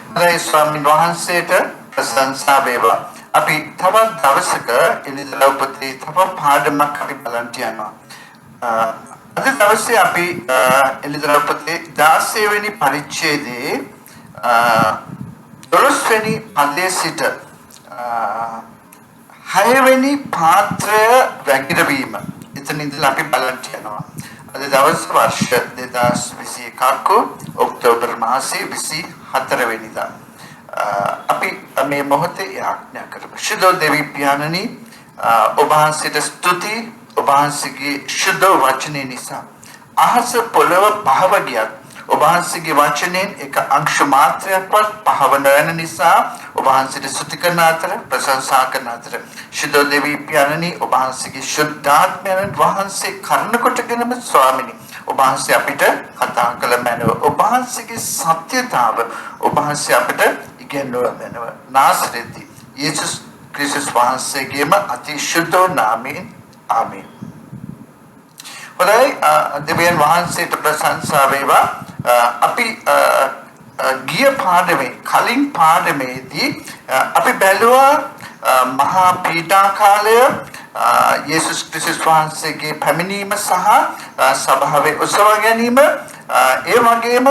හොඳයි ස්වාමීන් වහන්සේට ප්‍රශංසා වේවා. අපි තවත් දවසක එළිදලා උපතේ තවත් පාඩමක් අපි බලන්න යනවා. අද දවසේ අපි එළිදලා උපතේ 16 වෙනි පරිච්ඡේදයේ 12 වෙනි පදයේ සිට 6 වෙනි පාත්‍රය වැගිරවීම. එතන ඉඳලා අපි බලන්න යනවා. අද දවස් වර්ෂ 2021 ඔක්තෝබර් මාසයේ 24 වෙනිදා අපි මේ මොහොතේ යාඥා කරමු. ශුද්ධ දෙවි පියාණනි ඔබ වහන්සේට ස්තුති. ඔබ වහන්සේගේ ශුද්ධ වචනේ නිසා අහස පොළව පහව ගියත් ඔබ වහන්සේගේ වචනෙන් එක අංශ මාත්‍රයක්වත් පහව නොවන නිසා ඔබ වහන්සේට ස්තුති කරන අතර ප්‍රශංසා කරන අතර ශුද්ධ දෙවි පියාණනි ඔබ වහන්සේගේ ශුද්ධාත්මයන් වහන්සේ කරුණ කොටගෙනම ස්වාමිනි ඔබ වහන්සේ අපිට කතා කළ මැනව ඔබ වහන්සේගේ සත්‍යතාව ඔබ වහන්සේ අපිට ඉගෙනුවා මැනව නාසරෙති යේසුස් ක්‍රිස්තුස් වහන්සේගේම අති ශුද්ධ නාමයෙන් ආමේන්. හොඳයි දෙවියන් වහන්සේට ප්‍රශංසා වේවා. අපි ගිය පාඩමේ කලින් පාඩමේදී අපි බැලුවා මහා පීඩා කාලය යේසුස් ක්‍රිස්තුස් වහන්සේගේ පැමිණීම සහ සභාවේ උසවා ගැනීම ඒ වගේම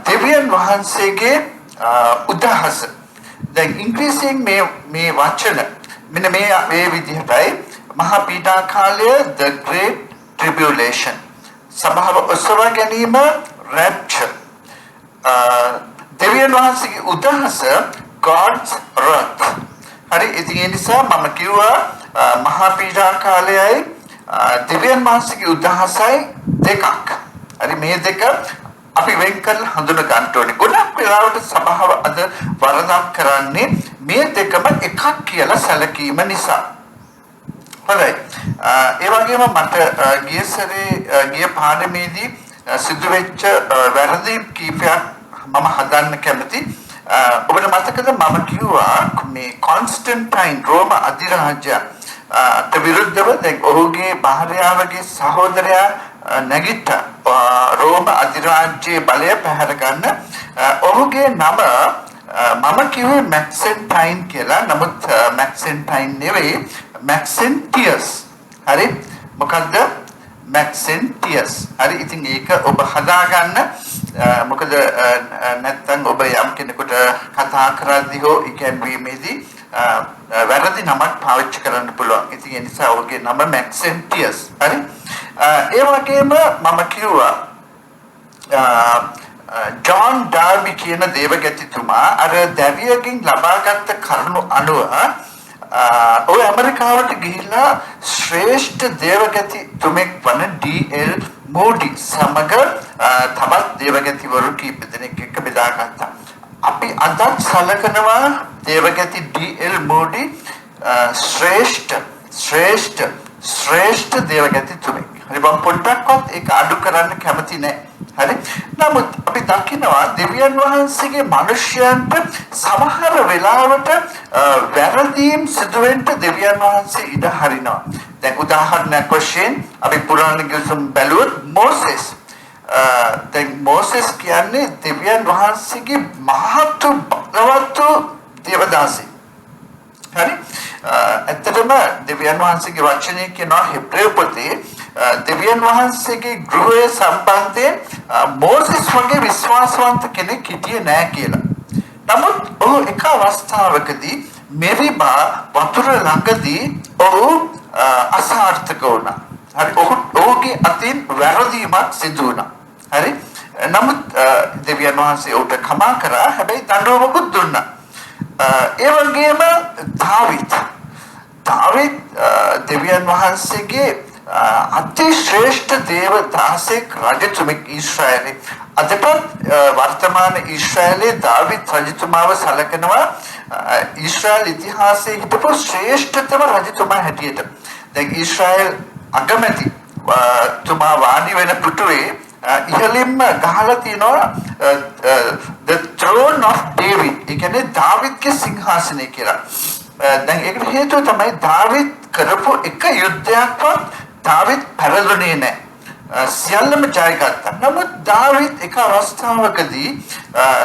දෙවියන් වහන්සේගේ උදහස. දැන් ඉංග්‍රීසියෙන් මේ වචන මෙන්න මේ විදිහටයි මහා පීඩා කාලය the great tribulation සභාව උසවා ගැනීම rapture දෙවියන් වහන්සේගේ උදහස God's wrath. හරි ඉතින් ඒ නිසා මම කිව්වා මහා පීඩා කාලයයි දෙවියන් වහන්සේගේ උදහසයි දෙකක්. හරි මේ දෙක අපි වෙන් කරලා හඳුන ගන්න ඕනේ. ගොඩක් වෙලාවට සභාව අද වරදක් කරන්නේ මේ දෙකම එකක් කියලා සැලකීම නිසා. හොඳයි. ඒ වගේම මට ගිය පාඩමේදී සිදු වෙච්ච වැරදි කීපයක් මම හදන්න කැමති. ඔබට මතකද මම කිව්වා මේ කොන්ස්ටන්ටයින් රෝම අධිරාජ්‍යයට විරුද්ධව දැන් ඔහුගේ භාර්යාවගේ සහෝදරයා නැගිට්ටා රෝම අධිරාජ්‍යයේ බලය පැහැර ගන්න. ඔහුගේ නම මම කිව්වේ මැක්සෙන්ටයින් කියලා. නමුත් මැක්සෙන්ටයින් නෙවෙයි මැක්සෙන්ටියස්. හරි මොකද්ද මැක්සෙන්ටියස්. හරි ඉතින් ඒක ඔබ හදාගන්න. මොකද නැත්තම් ඔබ යම් කෙනෙකුට කතා කරද්දී හෝ ඉගැන්වීමේදී වැරදි නමක් පාවිච්චි කරන්න පුළුවන්. ඉතින් ඒ නිසා ඔහුගේ නම මැක්සෙන්ටියස්. හරි ඒ වගේම මම කිව්වා ජොන් ඩාර්බි කියන දේවගතිතුමා අර දැවියකින් ලබාගත් කරුණු අනුව ඔය ඇමරිකාවට ගිහිල්ලා ශ්‍රේෂ්ඨ දේවගතිතුමෙක් වන ඩී.එල්. මෝඩි සමග තවත් දේවගතිවරු කීප දෙනෙක් එක්ක බෙදාගත්තා. අපි අදත් සලකනවා දේවගති ඩී.එල්. මෝඩි ශ්‍රේෂ්ඨ දේවගතිතුමෙක්. හරි මම පොඩ්ඩක්වත් ඒක අඩු කරන්න කැමති නැහැ. හරි නමුත් අපි දකිනවා දෙවියන් වහන්සේගේ මිනිසයන්ට සමහර වෙලාවට වැරදීම් සිදුවෙන්න දෙවියන් වහන්සේ ඉඩ හරිනවා. දැන් උදාහරණයක් වශයෙන් අපි පුරාණ ගිවිසුම් බැලුවොත් මෝසෙස්. දැන් මෝසෙස් කියන්නේ දෙවියන් වහන්සේගේ මහත් බලවත් දේවදාසී. හරි ඇත්තටම දෙවියන් වහන්සේගේ වචනේ කියනවා හෙබ්‍රේය පොතේ දෙවියන් වහන්සේගේ ගෘහය සම්බන්ධයෙන් මෝසෙස් වගේ විශ්වාසවන්ත කෙනෙක් හිටියේ නෑ කියලා. නමුත් ඔහු එක අවස්ථාවකදී මෙරිබා වතුර ළඟදී ඔහු අසාර්ථක වුණා. හරි ඔහුගේ අතින් වැරදීමක් සිදු වුණා. හරි නමුත් දෙවියන් වහන්සේ ඔහුට කමා කරා. හැබැයි දඬුවමකුත් දුන්නා. ඒ වගේම දාවිත් දෙවියන් වහන්සේගේ අති ශ්‍රේෂ්ඨ දේවදාසෙක් රජතුමෙක් ඊශ්‍රායලේ. අදටත් වර්තමාන ඊශ්‍රායලේ දාවිත් රජතුමාව සැලකනවා ඊශ්‍රායල් ඉතිහාසයේ හිටපු ශ්‍රේෂ්ඨතම රජතුමා හැටියට. දැන් ඊශ්‍රායල් අගමැති තුමා වාඩි වෙන පුටුවේ ඉහළින්ම ගහලා තියෙනවා the throne of David. ඒ කියන්නේ දාවිත්ගේ සිංහාසනය කියලා. දැන් ඒකට හේතුව තමයි දාවිත් කරපු එක යුද්ධයක්වත් දාවිත් පැරළුනේ නැහැ. සියල්ලම ජයගත්තා. නමුත් දාවිත් එක අවස්ථාවකදී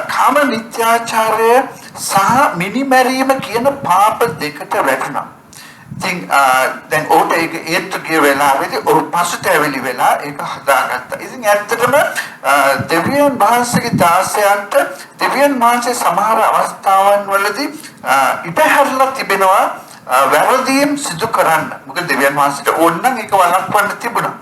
කාම මිත්‍යාචාරය සහ මිනිමැරීම කියන පාප දෙකට වැටුණා. ඉතින් දැන් ඔහුට ඒක ඒත්තු ගිය වෙලාවේදී ඔහු පසුතැවිලි වෙලා ඒක හදාගත්තා. ඉතින් ඇත්තටම දෙවියන් වහන්සේගේ දාසයන්ට දෙවියන් වහන්සේ සමහර අවස්ථාවන් වලදී ඉඩහැරලා තිබෙනවා වැරදීම් සිදු කරන්න. මොකද දෙවියන් වහන්සේට ඕන නම් ඒක වළක්වන්න තිබුණා.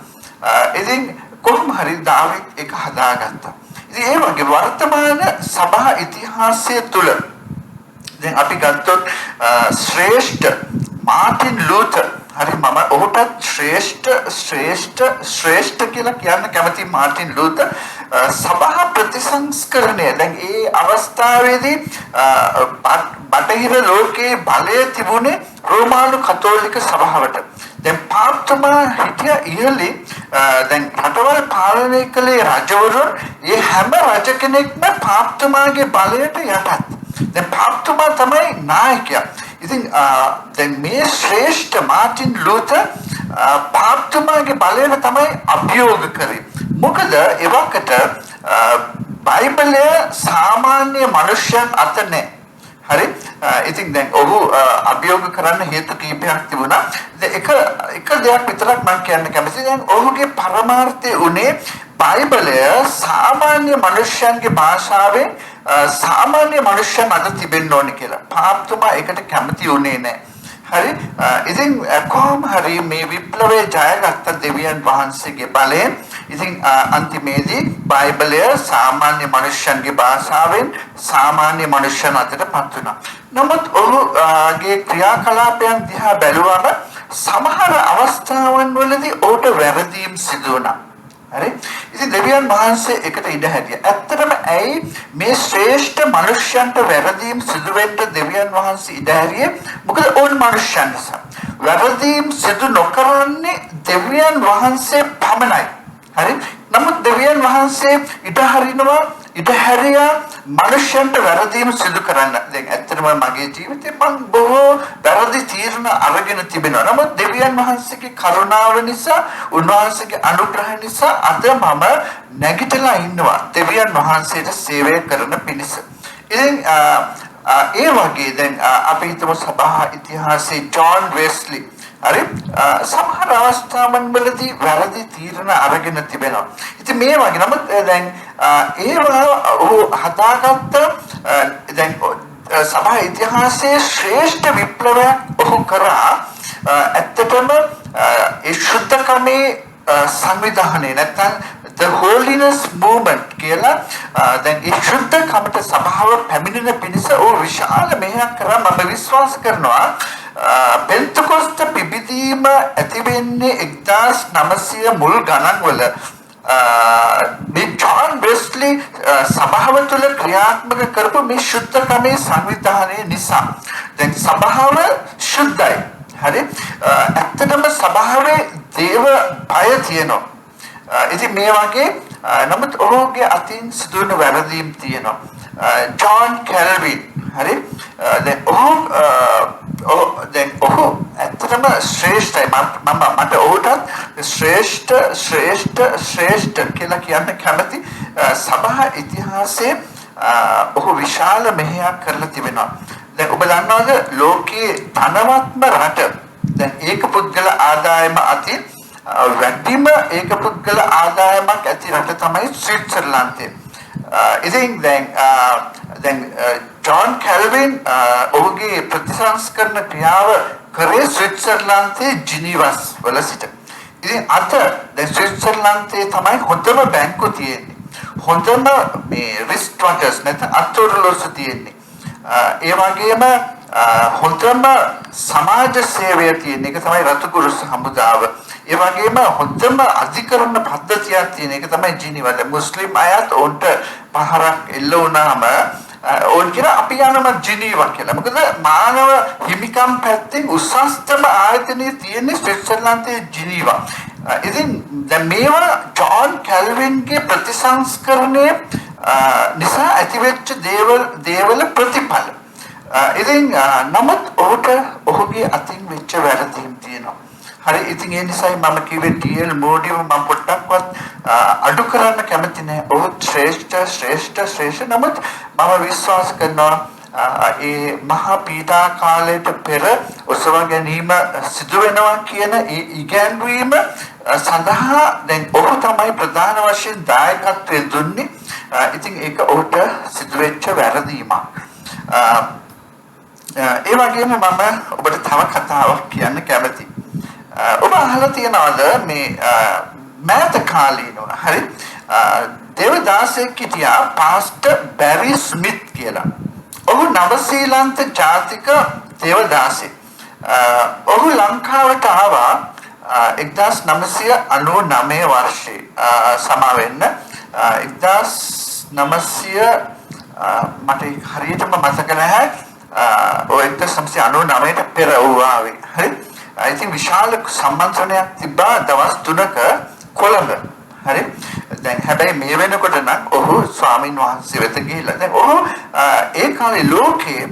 ඉතින් කොහොම හරි දාවිත් ඒක හදාගත්තා. ඉතින් ඒ වගේ වර්තමාන සභා ඉතිහාසය තුල දැන් අපි ගත්තොත් ශ්‍රේෂ්ඨ මාටින් ලූතර් හරි මම ඔහුටත් ශ්‍රේෂ්ඨ කියලා කියන්න කැමති මාටින් ලූතර් සභා ප්‍රතිසංස්කරණය දැන් ඒ අවස්ථාවේදී බටහිර ලෝකයේ බලය තිබුණේ රෝමානු කතෝලික සභාවට. දැන් පාප්තුමා හිටිය ඉහළින් දැන් රටවල් පාලනය කළේ රජවරුන් ඒ හැම රජ කෙනෙක්ම පාප්තුමාගේ බලයට යටත්. දැන් පාප්තුමා තමයි නායකයා. ඉතින් දැන් මේ ශ්‍රේෂ්ඨ මාටින් ලූතර් පාප්තුමාගේ බලයට තමයි අභියෝග කරේ. මොකද එවකට බයිබලය සාමාන්‍ය මනුෂ්‍යයන් අත නැහැ. හරි ඉතින් දැන් ඔහු අභියෝග කරන්න හේතු කීපයක් තිබුණා. එක දෙයක් විතරක් මම කියන්න කැමතියි. දැන් ඔහුගේ පරමාර්ථය උනේ බයිබලය සාමාන්‍ය මනුෂ්‍යයන්ගේ භාෂාවෙන් සාමාන්‍ය මනුෂ්‍යයන් අත තිබෙන්න ඕනේ කියලා. පාප්තුමා ඒකට කැමති උනේ නැහැ. හරි ඉතින් කොහොම හරි මේ විප්ලවය ජයගත්ත දෙවියන් වහන්සේගේ බලයෙන් ඉතින් අන්තිමේදී බයිබලය සාමාන්‍ය මනුෂ්‍යයන්ගේ භාෂාවෙන් සාමාන්‍ය මනුෂ්‍යයන් අතරටපත් වුණා. නමුත් ඔහුගේ ක්‍රියාකලාපයන් දිහා බැලුවම සමහර අවස්ථාවන් වලදී ඔහුට වැරදීම් සිදු වුණා. හරි ඉතින් දෙවියන් වහන්සේ එකට ඉඩ හැදියා. ඇත්තටම ඇයි මේ ශ්‍රේෂ්ඨ මනුෂ්‍යයන්ට වැරදීම් සිදු වෙන්න දෙවියන් වහන්සේ ඉඩ හැරියේ? මොකද ඕන මනුෂ්‍යයන් නිසා. වැරදීම් සිදු නොකරන්නේ දෙවියන් වහන්සේ පමණයි. හරි නමුත් දෙවියන් වහන්සේ ඉඩ හැරියා මනුෂ්‍යයන්ට වැරදීම් සිදු කරන්න. දැන් ඇත්තටම මගේ ජීවිතේ මම බොහෝ වැරදි තීරණ අරගෙන තිබෙනවා. නමුත් දෙවියන් වහන්සේගේ කරුණාව නිසා උන්වහන්සේගේ අනුග්‍රහය නිසා අද මම නැගිටලා ඉන්නවා දෙවියන් වහන්සේට සේවය කරන පිණිස. ඉතින් ඒ වගේ දැන් අපි හිතමු සභා ඉතිහාසයේ ජෝන් වෙස්ලි හරි සමහර අවස්ථාවන් වලදී වැරදි තීරණ අරගෙන තිබෙනවා. ඉතින් මේ වගේ නමුත් දැන් ඒවා ඔහු හදාගත්ත දැන් සභා ඉතිහාසයේ ශ්‍රේෂ්ඨ විප්ලවයක් ඔහු කරා. ඇත්තටම ඒ ශුද්ධකමේ සංවිධානය නැත්නම් the holiness movement කියලා දැන් ඒ ශුද්ධකමට සභාව පැමිණෙන පිණිස ඔහු විශාල මෙහෙයක් කරා. මම විශ්වාස කරනවා පෙන්තකොස්ත පිබිදීම ඇති වෙන්නේ 1900 මුල් ගණන් වල මේ ජෝන් වෙස්ලි සභාව තුළ ක්‍රියාත්මක කරපු මේ ශුද්ධකමේ සංවිධානය නිසා දැන් සභාව ශුද්ධයි. හරි ඇත්තටම සභාවේ දේව බය තියෙනවා. ඉතින් මේ වගේ නමුත් ඔහුගේ අතින් සිදුවන වැරදීම් තියෙනවා. ජෝන් කැල්වින් හරි දැන් ඔහු ඇත්තටම ශ්‍රේෂ්ඨයි. මට ඔහුටත් ශ්‍රේෂ්ඨ කියලා කියන්න කැමති. සභා ඉතිහාසයේ ඔහු විශාල මෙහෙයක් කරලා තිබෙනවා. දැන් ඔබ දන්නවද ලෝකයේ ධනවත්ම රට දැන් ඒක පුද්ගල ආදායම අතින් වැඩිම ඒක පුද්ගල ආදායමක් ඇති රට තමයි ස්විට්සර්ලන්තය. ඉතින් දැන් ජෝන් කැල්වින් ඔහුගේ ප්‍රතිසංස්කරණ ක්‍රියාව කරේ ස්විට්සර්ලන්තයේ ජිනීවස් වල සිට. ඉතින් අද දැන් ස්විට්සර්ලන්තයේ තමයි හොඳම බැංකු තියෙන්නේ. හොඳම මේ රිස්ක් වටර්ස් නැත්නම් අත්අඩංගුව තියෙන්නේ. ඒ වගේම හොඳම සමාජ සේවය තියෙන එක තමයි රතුකුරුස් හමුදාව. ඒ වගේම හොඳම අධිකරණ පද්ධතියක් තියෙන එක තමයි ජිනීවා. මුස්ලිම් අයත් උන්ට පහරක් එල්ල වුණාම ඕන් කියලා අපි යනවා ජිනීවා කියලා. මොකද මානව හිමිකම් පැත්තෙන් උසස්තම ආයතනය තියෙන්නේ ස්විට්සර්ලන්තයේ ජිනීවා. ඉතින් දැන් මේවා ජෝන් කැල්වින්ගේ ප්‍රතිසංස්කරණය නිසා ඇතිවෙච්ච දේවල ප්‍රතිඵල. ඉතින් නමුත් ඔහුගේ අතින් වෙච්ච වැරදීම් තියෙනවා. හරි ඉතින් ඒ නිසායි මම කිව්වේ ඩීඑල් මෝඩිව මම පොඩ්ඩක්වත් අඩු කරන්න කැමති නැහැ. ඔහු ශ්‍රේෂ්ඨ නමුත් මම විශ්වාස කරනවා ඒ මහා පීඩා කාලයට පෙර ඔසවා ගැනීම සිදු වෙනවා කියන ඒ ඉගැන්වීම සඳහා දැන් ඔහු තමයි ප්‍රධාන වශයෙන් දායකත්වය දුන්නේ. ඉතින් ඒක ඔහුට සිදුවෙච්ච වැරදීමක්. ඒ වගේම මම ඔබට තව කතාවක් කියන්න කැමතියි. ඔබ අහලා තියනවාද මේ මෑත කාලීනව හරි දේවදාසෙක් හිටියා පාස්ටර් බැරි ස්මිත් කියලා. ඔහු නවසීලන්ත ජාතික දේවදාසෙක්. ඔහු ලංකාවට ආවා 1999 වර්ෂයේ සමා වෙන්න 1900 මට හරියටම මතක නැහැ. ඔය 1999ට පෙර වූ ආවේ. හරි. ඉතින් විශාල සම්මන්ත්‍රණයක් තිබ්බා දවස් 3ක කොළඹ. හරි. දැන් හැබැයි මේ වෙනකොට නම් ඔහු ස්වාමින් වහන්සේ වෙත ගිහිල්ලා දැන් ඔහු ඒ කාලේ ලෝකේ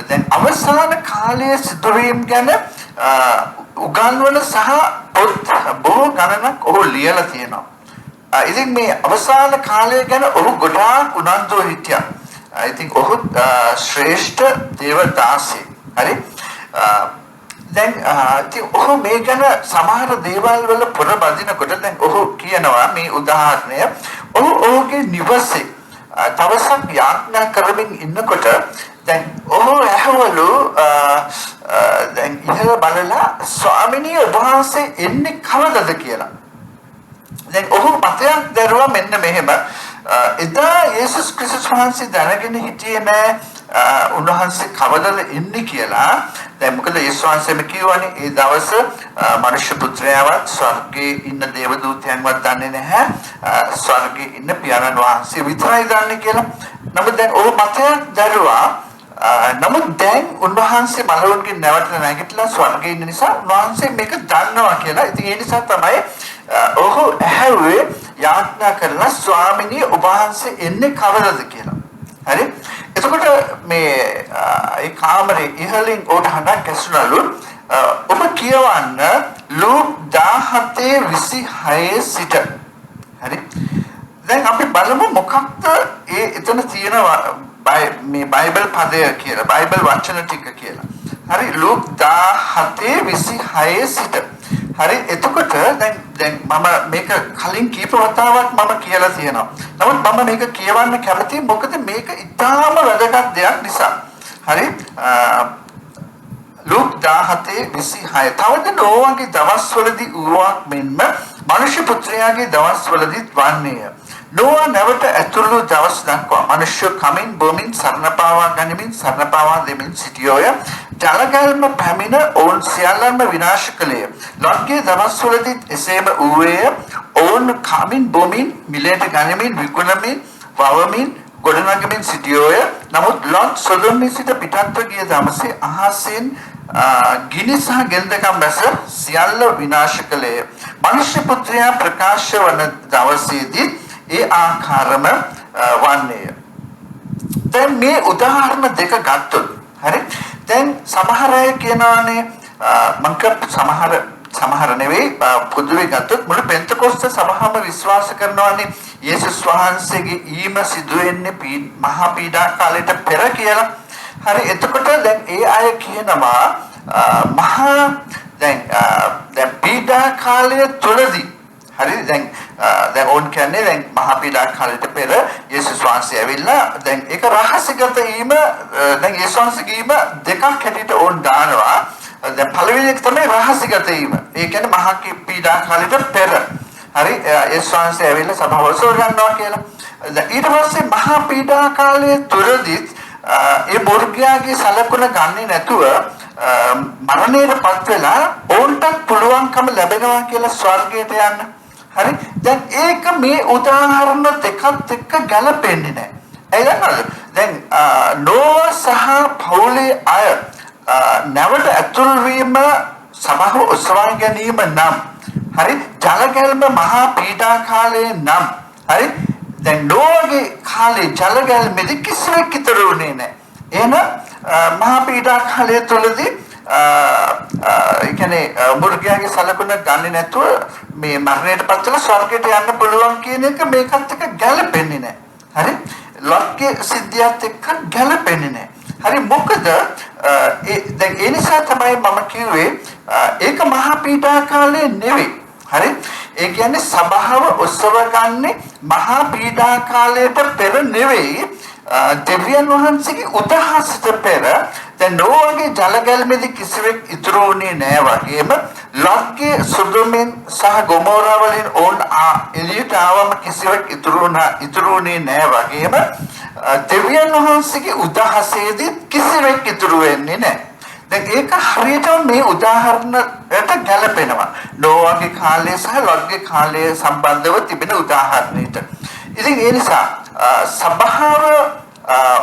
දැන් අවසාන කාලයේ සිදුවීම් ගැන උගන්වන සහ පොත් බොහෝ ගණනක් ඔහු ලියලා තියෙනවා. ඉතින් මේ අවසාන කාලය ගැන ඔහු ගොඩාක් උනන්දුව හිටියා. ඉතින් ඔහු ශ්‍රේෂ්ඨ දේවදාසෙක්. හරි. දැන් ඉතින් ඔහු මේ ගැන සමහර දේවල් වල පොර බදිනකොට දැන් ඔහු කියනවා මේ උදාහරණය ඔහුගේ නිවසේ තවසක් යාඥා කරමින් ඉන්නකොට දැන් ඔහු ඇහවලු දැන් ඉහළ බලලා ස්වාමිනී ඔබ වහන්සේ එන්නේ කවදද කියලා. දැන් ඔහු මතයක් දරුවා මෙන්න මෙහෙම එදා යේසුස් ක්‍රිස්තුස් වහන්සේ දැනගෙන හිටියේ නෑ උන්වහන්සේ කවදද එන්නේ කියලා. දැන් මොකද යේසුස් වහන්සේම කියවනේ ඒ දවස මනුෂ්‍ය පුත්‍රයාවත් ස්වර්ගයේ ඉන්න දේවදූතයන්වත් දන්නේ නැහැ. ස්වර්ගයේ ඉන්න පියාණන් වහන්සේ විතරයි දන්නේ කියලා. නමුත් දැන් ඔහු මතයක් දරුවා නමුත් දැන් උන්වහන්සේ මලවුන්ගෙන් නැවත නැගිටලා ස්වර්ගයේ ඉන්න නිසා උන්වහන්සේ මේක දන්නවා කියලා. ඉතින් ඒ නිසා තමයි ඔහු ඇහුවේ යාඥා කරලා ස්වාමිනී ඔබ වහන්සේ එන්නේ කවදද කියලා. හරි. එතකොට මේ ඒ කාමරේ ඉහළින් ඔහුට හඬක් ඇසුණලු ඔබ කියවන්න ලූක් 17:26 සිට. හරි. දැන් අපි බලමු මොකක්ද ඒ එතන තියෙන මේ බයිබල් පදය කියලා බයිබල් වචන ටික කියලා. හරි ලූක් 17:26 සිට. හරි එතකොට දැන් මම මේක කලින් කීප වතාවක් මම කියලා තියෙනවා. නමුත් මම මේක කියවන්න කැමතියි මොකද මේක ඉතාම වැදගත් දෙයක් නිසා. හරි ලූක් 17:26 තවද නෝවාගේ දවස්වලදී වූවක් මෙන්ම මනුෂ්‍ය පුත්‍රයාගේ දවස්වලදීත් වන්නේය. නෝවා නැවට ඇතුළු දවස් දක්වා මනුෂ්‍ය කමින් බොමින් සරණ පාවා ගනිමින් සරණ පාවා දෙමින් සිටියෝය. ජලගල්ම පැමිණ ඔවුන් සියල්ලන්ම විනාශ කළේය. ලොත්ගේ දවස්වලදීත් එසේම වූවේය. ඔවුන් කමින් බොමින් මිලයට ගනිමින් විකුණමින් වවමින් ගොඩනගමින් සිටියෝය. නමුත් ලොත් සොදොම්හි සිට පිටත්ව ගිය දවසේ අහසෙන් ගිනි සහ ගෙන්දකම් බැස සියල්ල විනාශ කළේය. මනුෂ්‍ය පුත්‍රයා ප්‍රකාශ වන දවසේදී ඒ ආකාරම වන්නේය. දැන් මේ උදාහරණ දෙක ගත්තොත් හරි දැන් සමහර අය කියනවානේ මං සමහර නෙවෙයි පොදුවේ ගත්තොත් මුළු පෙන්තකොස්ත සභාවම විශ්වාස කරනවානේ යේසුස් වහන්සේගේ ඊම සිදු වෙන්නේ මහා පීඩා කාලයට පෙර කියලා. හරි එතකොට දැන් ඒ අය කියනවා මහා දැන් පීඩා කාලය තුලදී හරි දැන් ඕන් කියන්නේ දැන් මහා පීඩා කාලයට පෙර යේසුස් වහන්සේ ඇවිල්ලා දැන් ඒක රහසිගත වීම දැන් යේසුස් වහන්සේගේ ඊම දෙකක් හැටියට ඕන් දානවා. දැන් පළවෙනි එක තමයි රහසිගත වීම. ඒ කියන්නේ මහා පීඩා කාලයට පෙර. හරි යේසුස් වහන්සේ ඇවිල්ලා සභාව සෝරනවා කියලා. ඊට පස්සේ මහා පීඩා කාලයේ තුරදීත් ඒ බොර්ගයාගේ සලකුණ ගන්නේ නැතුව මරණයටපත් වෙලා ඕන්ට පුළුවන්කම ලැබෙනවා කියලා ස්වර්ගයට යන්න. හරි දැන් ඒක මේ උදාහරණ දෙකත් එක්ක ගැලපෙන්නේ නැහැ. ඒ දැන් නෝවා සහ පවුලේ අය නැවට ඇතුල් වීම සමහර ඔසවා ගැනීම නම් හරි ජලගැල්ම මහා පීඩා කාලයේ නම් හරි දැන් නෝවාගේ කාලේ ජලගැල්මේදී කිසිවෙක් ඉතුරු වුණේ නැහැ. එහෙනම් මහා පීඩා කාලය තුලදී ඒ කියන්නේ මුර්ගයාගේ සලකුණ ගන්නේ නැතුව මේ මරණයට පත් වෙලා ස්වර්ගයට යන්න පුළුවන් කියන එක මේකත් එක්ක ගැලපෙන්නේ නැහැ. හරි? ලොක්ගේ සිද්ධියත් එක්ක ගැලපෙන්නේ නැහැ. හරි මොකද දැන් ඒ නිසා තමයි මම කිව්වේ ඒක මහා පීඩා කාලේ නෙවෙයි. හරි? ඒ කියන්නේ සබාව ඔසව ගන්නේ මහා පීඩා කාලයට පෙර නෙවෙයි. දෙවියන් වහන්සේගේ උදහසට පෙර දැන් නෝවාගේ ජලගැල්මේදී කිසිවෙක් ඉතුරු වුණේ නෑ වගේම ලොත්ගේ සොදොමෙන් සහ ගොමෝරා වලින් ඕන් එළියට ආවම කිසිවෙක් ඉතුරු වුණේ නෑ වගේම දෙවියන් වහන්සේගේ උදහසේදී කිසිවෙක් ඉතුරු වෙන්නේ නෑ. දැන් ඒක හරියටම මේ උදාහරණයට ගැලපෙනවා. නෝවාගේ කාලය සහ ලොත්ගේ කාලය සම්බන්ධව තිබෙන උදාහරණයට. ඉතින් ඒ නිසා සබාව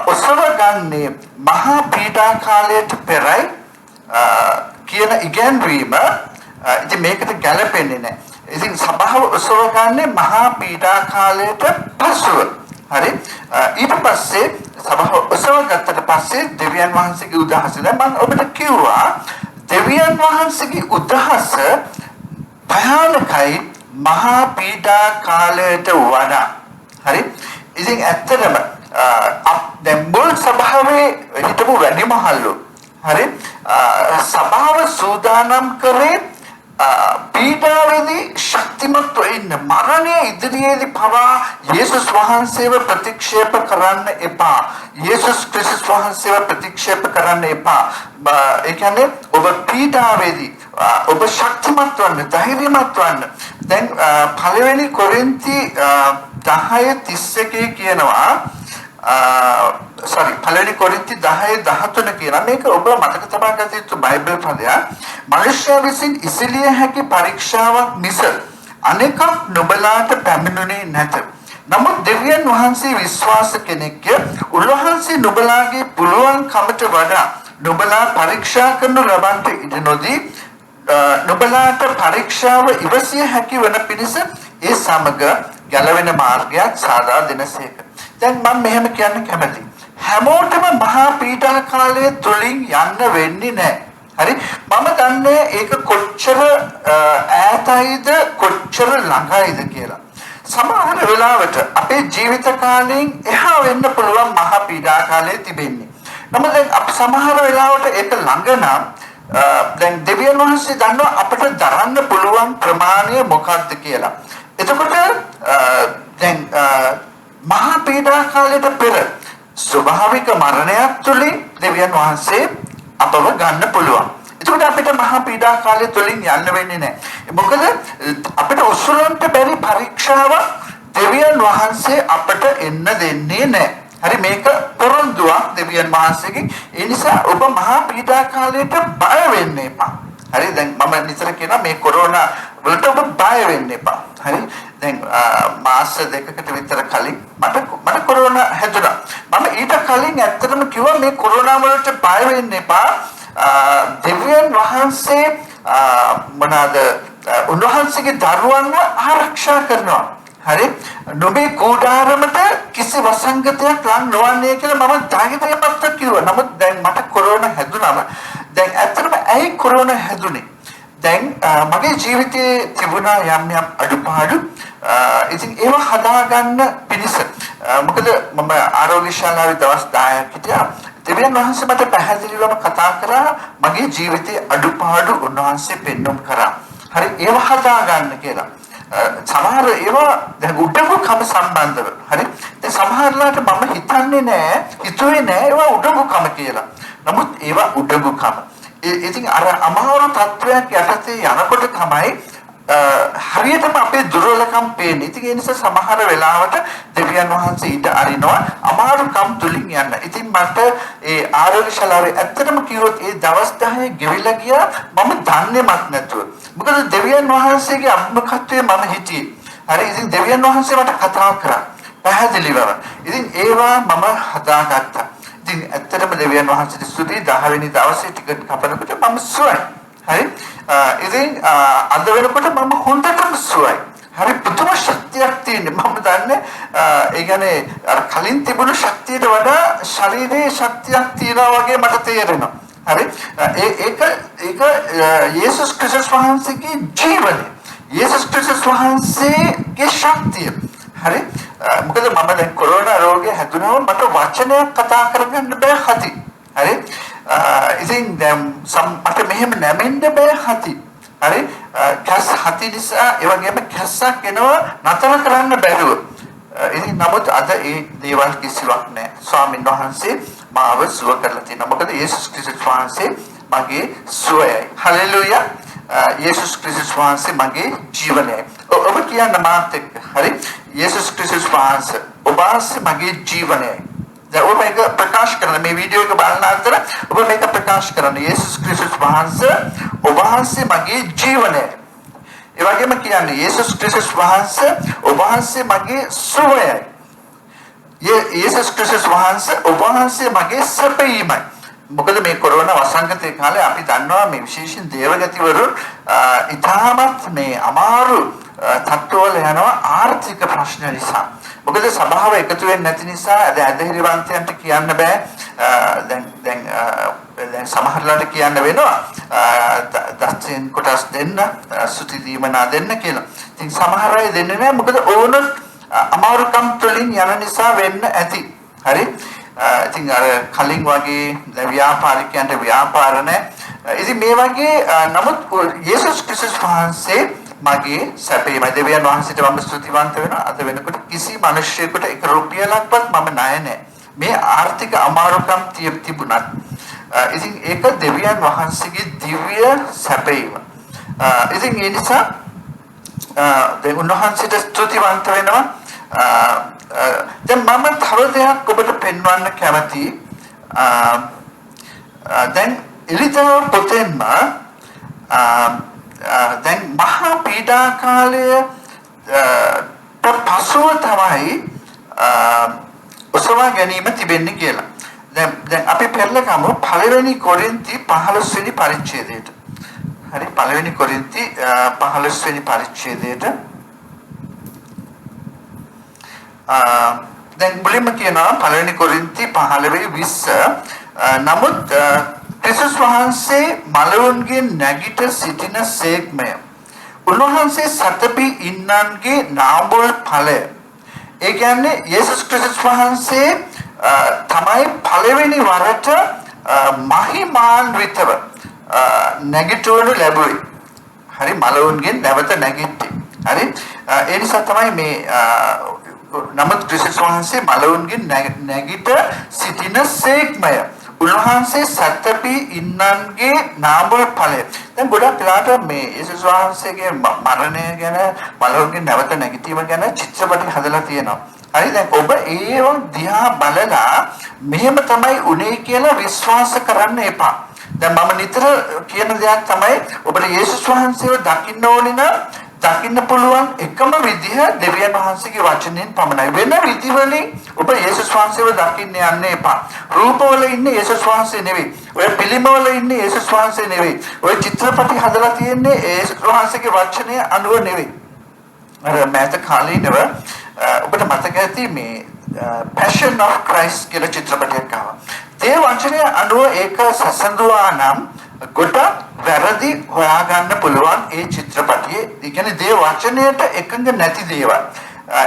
ඔසව ගන්නේ මහා පීඩා කාලයට පෙරයි කියන ඉගැන්වීම ඉතින් මේකට ගැලපෙන්නේ නැහැ. ඉතින් සබාව ඔසව ගන්නේ මහා පීඩා කාලයට පසුව. හරි? ඊට පස්සේ සබාව ඔසව ගත්තට පස්සේ දෙවියන් වහන්සේගේ උදහස දැන් මම ඔබට කිව්වා දෙවියන් වහන්සේගේ උදහස භයානකයි මහා පීඩා කාලයට වඩා. හරි? ඉතින් ඇත්තටම දැන් මුල් සභාවේ හිටපු වැඩිමහල්ලෝ හරි සභාව සූදානම් කරේ පීඩාවේදී ශක්තිමත්ව ඉන්න මරණය ඉදිරියේදී පවා යේසුස් වහන්සේව ප්‍රතික්ෂේප කරන්න එපා. යේසුස් ක්‍රිස්තුස් වහන්සේව ප්‍රතික්ෂේප කරන්න එපා. ඒ කියන්නේ ඔබ පීඩාවේදී ඔබ ශක්තිමත් වන්න, ධෛර්යමත් වන්න. දැන් පළවෙනි කොරින්ති 10:31 කියනවා පළවෙනි කොරින්ති 10:13 කියනවා මේක ඔබ මතක තබා ගත යුතු බයිබල් පදයක්. මනුෂ්‍ය විසින් ඉසිලිය හැකි පරීක්ෂාවක් මිස අනෙකක් නුඹලාට පැමිණුනේ නැත. නමුත් දෙවියන් වහන්සේ විශ්වාස කෙනෙක්ය. උන්වහන්සේ නුඹලාගේ පුළුවන්කමට වඩා නුඹලා පරීක්ෂා කරනු ලබන්ට ඉඩ නොදී නුඹලාට පරීක්ෂාව ඉවසිය හැකි වන පිණිස ඒ සමග ගැලවෙන මාර්ගයක් සාදා දෙනසේක. දැන් මම මෙහෙම කියන්න කැමතියි. හැමෝටම මහා පීඩා කාලයේ තුලින් යන්න වෙන්නේ නැහැ. හරි? මම දන්නේ ඒක කොච්චර ඈතයිද කොච්චර ළඟයිද කියලා. සමහර වෙලාවට අපේ ජීවිත කාලයෙන් එහා වෙන්න පුළුවන් මහා පීඩා කාලයේ තිබෙන්නේ. නමුත් දැන් සමහර වෙලාවට ඒක ළඟ නම් දැන් දෙවියන් වහන්සේ දන්නවා අපිට දරන්න පුළුවන් ප්‍රමාණය මොකක්ද කියලා. එතකොට දැන් මහා පීඩා කාලයට පෙර ස්වභාවික මරණයක් තුළින් දෙවියන් වහන්සේ අපව ගන්න පුළුවන්. එතකොට අපිට මහා පීඩා කාලය තුළින් යන්න වෙන්නේ නැහැ. මොකද අපිට උසුලන්ට බැරි පරීක්ෂාව දෙවියන් වහන්සේ අපට එන්න දෙන්නේ නැහැ. හරි මේක පොරොන්දුවක් දෙවියන් වහන්සේගෙන්. ඒ නිසා ඔබ මහා පීඩා කාලයට බය වෙන්න එපා. හරි දැන් මම නිතර කියනවා මේ කොරෝනා වලට ඔබ බය වෙන්න එපා. හරි දැන් මාස දෙකකට විතර කලින් මට කොරෝනා හැදුනා. මම ඊට කලින් ඇත්තටම කිව්වා මේ කොරෝනා වලට බය වෙන්න එපා. දෙවියන් වහන්සේ මොනවාද උන්වහන්සේගේ දරුවන්ව ආරක්ෂා කරනවා. හරි නොබේ කෝඩාරමට කිසි වසංගතයක් ලං නොවන්නේ කියලා මම ධෛර්යමත්ව කිව්වා. නමුත් දැන් මට කොරෝනා හැදුනම දැන් ඇත්තටම ඇයි කොරෝනා හැදුනේ? දැන් මගේ ජීවිතයේ තිබුණා යම් අඩුපාඩු. ඉතින් ඒවා හදාගන්න පිණිස මොකද මම ආරෝග්‍ය ශාලාවේ දවස් 10ක් හිටියා. දෙවියන් වහන්සේ මට පැහැදිලිවම කතා කරා මගේ ජීවිතයේ අඩුපාඩු උන්වහන්සේ පෙන්වුම් කරා. හරි ඒවා හදාගන්න කියලා. සමහර ඒවා දැන් උඩඟුකම සම්බන්ධව හරි දැන් සමහරලාට මම හිතුවේ නෑ ඒවා උඩඟුකම කියලා. නමුත් ඒවා උඩඟුකම. ඉතින් අර අමාරු තත්වයක් යටතේ යනකොට තමයි හරියටම අපේ දුර්වලකම් පේන්නේ. ඉතින් ඒ නිසා සමහර වෙලාවට දෙවියන් වහන්සේ ඊට අරිනවා අමාරුකම් තුලින් යන්න. ඉතින් මට ඒ ආරෝග්‍ය ශාලාවේ ඇත්තටම කිව්වොත් ඒ දවස් 10 ගෙවිලා ගියා මම දන්නේවත් නැතුව. මොකද දෙවියන් වහන්සේගේ අභිමුඛත්වයේ මම හිටියේ. හරි ඉතින් දෙවියන් වහන්සේ මට කතා කරා පැහැදිලිවම. ඉතින් ඒවා මම හදාගත්තා. ඉතින් ඇත්තටම දෙවියන් වහන්සේට ස්තුතියි 10 වෙනි දවසේ ටිකට් කපනකොට මම සුවයි. හරි ඉතින් අද වෙනකොට මම හොඳටම සුවයි. හරි පුදුම ශක්තියක් තියෙනවා. මම දන්නේ ඒ කියන්නේ අර කලින් තිබුණු ශක්තියට වඩා ශරීරයේ ශක්තියක් තියෙනවා වගේ මට තේරෙනවා. හරි ඒක යේසුස් ක්‍රිස්තුස් වහන්සේගේ ජීවනය. යේසුස් ක්‍රිස්තුස් වහන්සේගේ ශක්තිය. හරි මොකද මම දැන් කොරෝනා රෝගය හැදුනම මට වචනයක් කතා කරගන්න බෑ හති. හරි ඉතින් දැන් මට මෙහෙම නැමෙන්න බෑ හති. හරි කැස් හති නිසා ඒ වගේම කැස්සක් එනවා නතර කරන්න බැරුව. ඉතින් නමුත් අද ඒ දේවල් කිසිවක් නැහැ. ස්වාමීන් වහන්සේ මාව සුව කරලා තියෙනවා. මොකද යේසුස් ක්‍රිස්තුස් වහන්සේ මගේ සුවයයි. හලෙලූයා. යේසුස් ක්‍රිස්තුස් වහන්සේ මගේ ජීවනයයි. ඔබ කියන්න මාත් එක්ක. හරි යේසුස් ක්‍රිස්තුස් වහන්සේ ඔබ වහන්සේ මගේ ජීවනයයි. දැන් ඔබ මේක ප්‍රකාශ කරන මේ වීඩියෝ එක බලන අතර ඔබ මේක ප්‍රකාශ කරන යේසුස් ක්‍රිස්තුස් වහන්සේ ඔබ වහන්සේ මගේ ජීවනයයි. ඒ වගේම කියන්නේ යේසුස් ක්‍රිස්තුස් වහන්සේ ඔබ වහන්සේ මගේ සුවයයි. යේසුස් ක්‍රිස්තුස් වහන්සේ ඔබ වහන්සේ මගේ සැපයීමයි. මොකද මේ කොරෝනා වසංගතයේ කාලේ අපි දන්නවා මේ විශේෂයෙන් දේවගතිවරු ඉතාමත් මේ අමාරු තත්ත්වවල යනවා ආර්ථික ප්‍රශ්න නිසා. මොකද සභාව එකතු වෙන්නේ නැති නිසා ඇදහිරිවන්තයන්ට කියන්න බෑ. දැන් සමහරලාට කියන්න වෙනවා දස්යෙන් කොටස් දෙන්න සුති දීමනා දෙන්න කියලා. ඉතින් සමහර අය දෙන්නේ නැහැ මොකද ඕනොත් අමාරුකම් තුළින් යන නිසා වෙන්න ඇති. හරි ඉතින් අර කලින් වගේ ව්‍යාපාරිකයන්ට ව්‍යාපාර නැහැ. ඉතින් මේ වගේ නමුත් යේසුස් ක්‍රිස්තුස් වහන්සේ මගේ සැපේමයි. දෙවියන් වහන්සේට මම ස්තුතිවන්ත වෙනවා. අද වෙනකොට කිසි මිනිහෙකුට එක රුපියලක්වත් මම ණය නැහැ. මේ ආර්ථික අමාරුකම් තිබුණත් ඉතින් ඒක දෙවියන් වහන්සේගේ දිව්‍ය සැපේම. ඉතින් ඒ නිසා දැන් උන්වහන්සේට ස්තුතිවන්ත වෙනවා. දැන් මම තව දෙයක් ඔබට පෙන්වන්න කැමතියි. දැන් එලිතව පොතෙන්ම දැන් මහා පීඩා කාලය පසුව තමයි ඔසවා ගැනීම තිබෙන්නේ කියලා. දැන් අපි පෙරලගමු පළවෙනි කොරින්ති 15 වෙනි පරිච්ඡේදයට. හරි පළවෙනි කොරින්ති 15 වෙනි පරිච්ඡේදයට දැන් මුලින්ම කියනවා පළවෙනි කොරින්ති 15:20 නමුත් ක්‍රිස්තුස් වහන්සේ මලවුන්ගේ නැගිට සිටින සේක්මය. උන්වහන්සේ සතපි ඉන්නන්ගේ නාඹුල් ඵලය. ඒ කියන්නේ යේසුස් ක්‍රිස්තුස් වහන්සේ තමයි පළවෙනි වරට මහිමාන්විතව නැගිටවනු ලැබුවේ. හරි මලවුන්ගෙන් නැවත නැගිට්ටේ. හරි ඒ නිසා තමයි මේ නමුත් ක්‍රිස්තුස් වහන්සේ මලවුන්ගෙන් නැගිට සිටින සේක්මය. උන්වහන්සේ සත්‍යපි ඉන්නන්ගේ නාඹුල් ඵලය. දැන් ගොඩක් වෙලාට මේ යේසුස් වහන්සේගේ මරණය ගැන මලවුන්ගෙන් නැවත නැගිටීම ගැන චිත්‍රපටි හදලා තියෙනවා. හරි දැන් ඔබ ඒව දිහා බලලා මෙහෙම තමයි උනේ කියලා විශ්වාස කරන්න එපා. දැන් මම නිතර කියන දෙයක් තමයි ඔබට යේසුස් වහන්සේව දකින්න ඕනේ නම් දකින්න පුළුවන් එකම විදිහ දෙවියන් වහන්සේගේ වචනෙන් පමණයි. වෙන විදිහවලින් ඔබ යේසුස් වහන්සේව දකින්න යන්න එපා. රූපවල ඉන්නේ යේසුස් වහන්සේ නෙවෙයි. ඔය පිළිමවල ඉන්නේ යේසුස් වහන්සේ නෙවෙයි. ඔය චිත්‍රපටි හදලා තියෙන්නේ යේසුස් වහන්සේගේ වචනය අනුව නෙවෙයි. අර මෑත කාලේ ඉඳව ඔබට මතක ඇති මේ Passion of Christ කියලා චිත්‍රපටයක් ආවා. ඒ වචනය අනුව ඒක සසඳුවා නම් ගොඩක් වැරදි හොයාගන්න පුළුවන් ඒ චිත්‍රපටියේ. ඒ කියන්නේ දේ වචනයට එකඟ නැති දේවල්.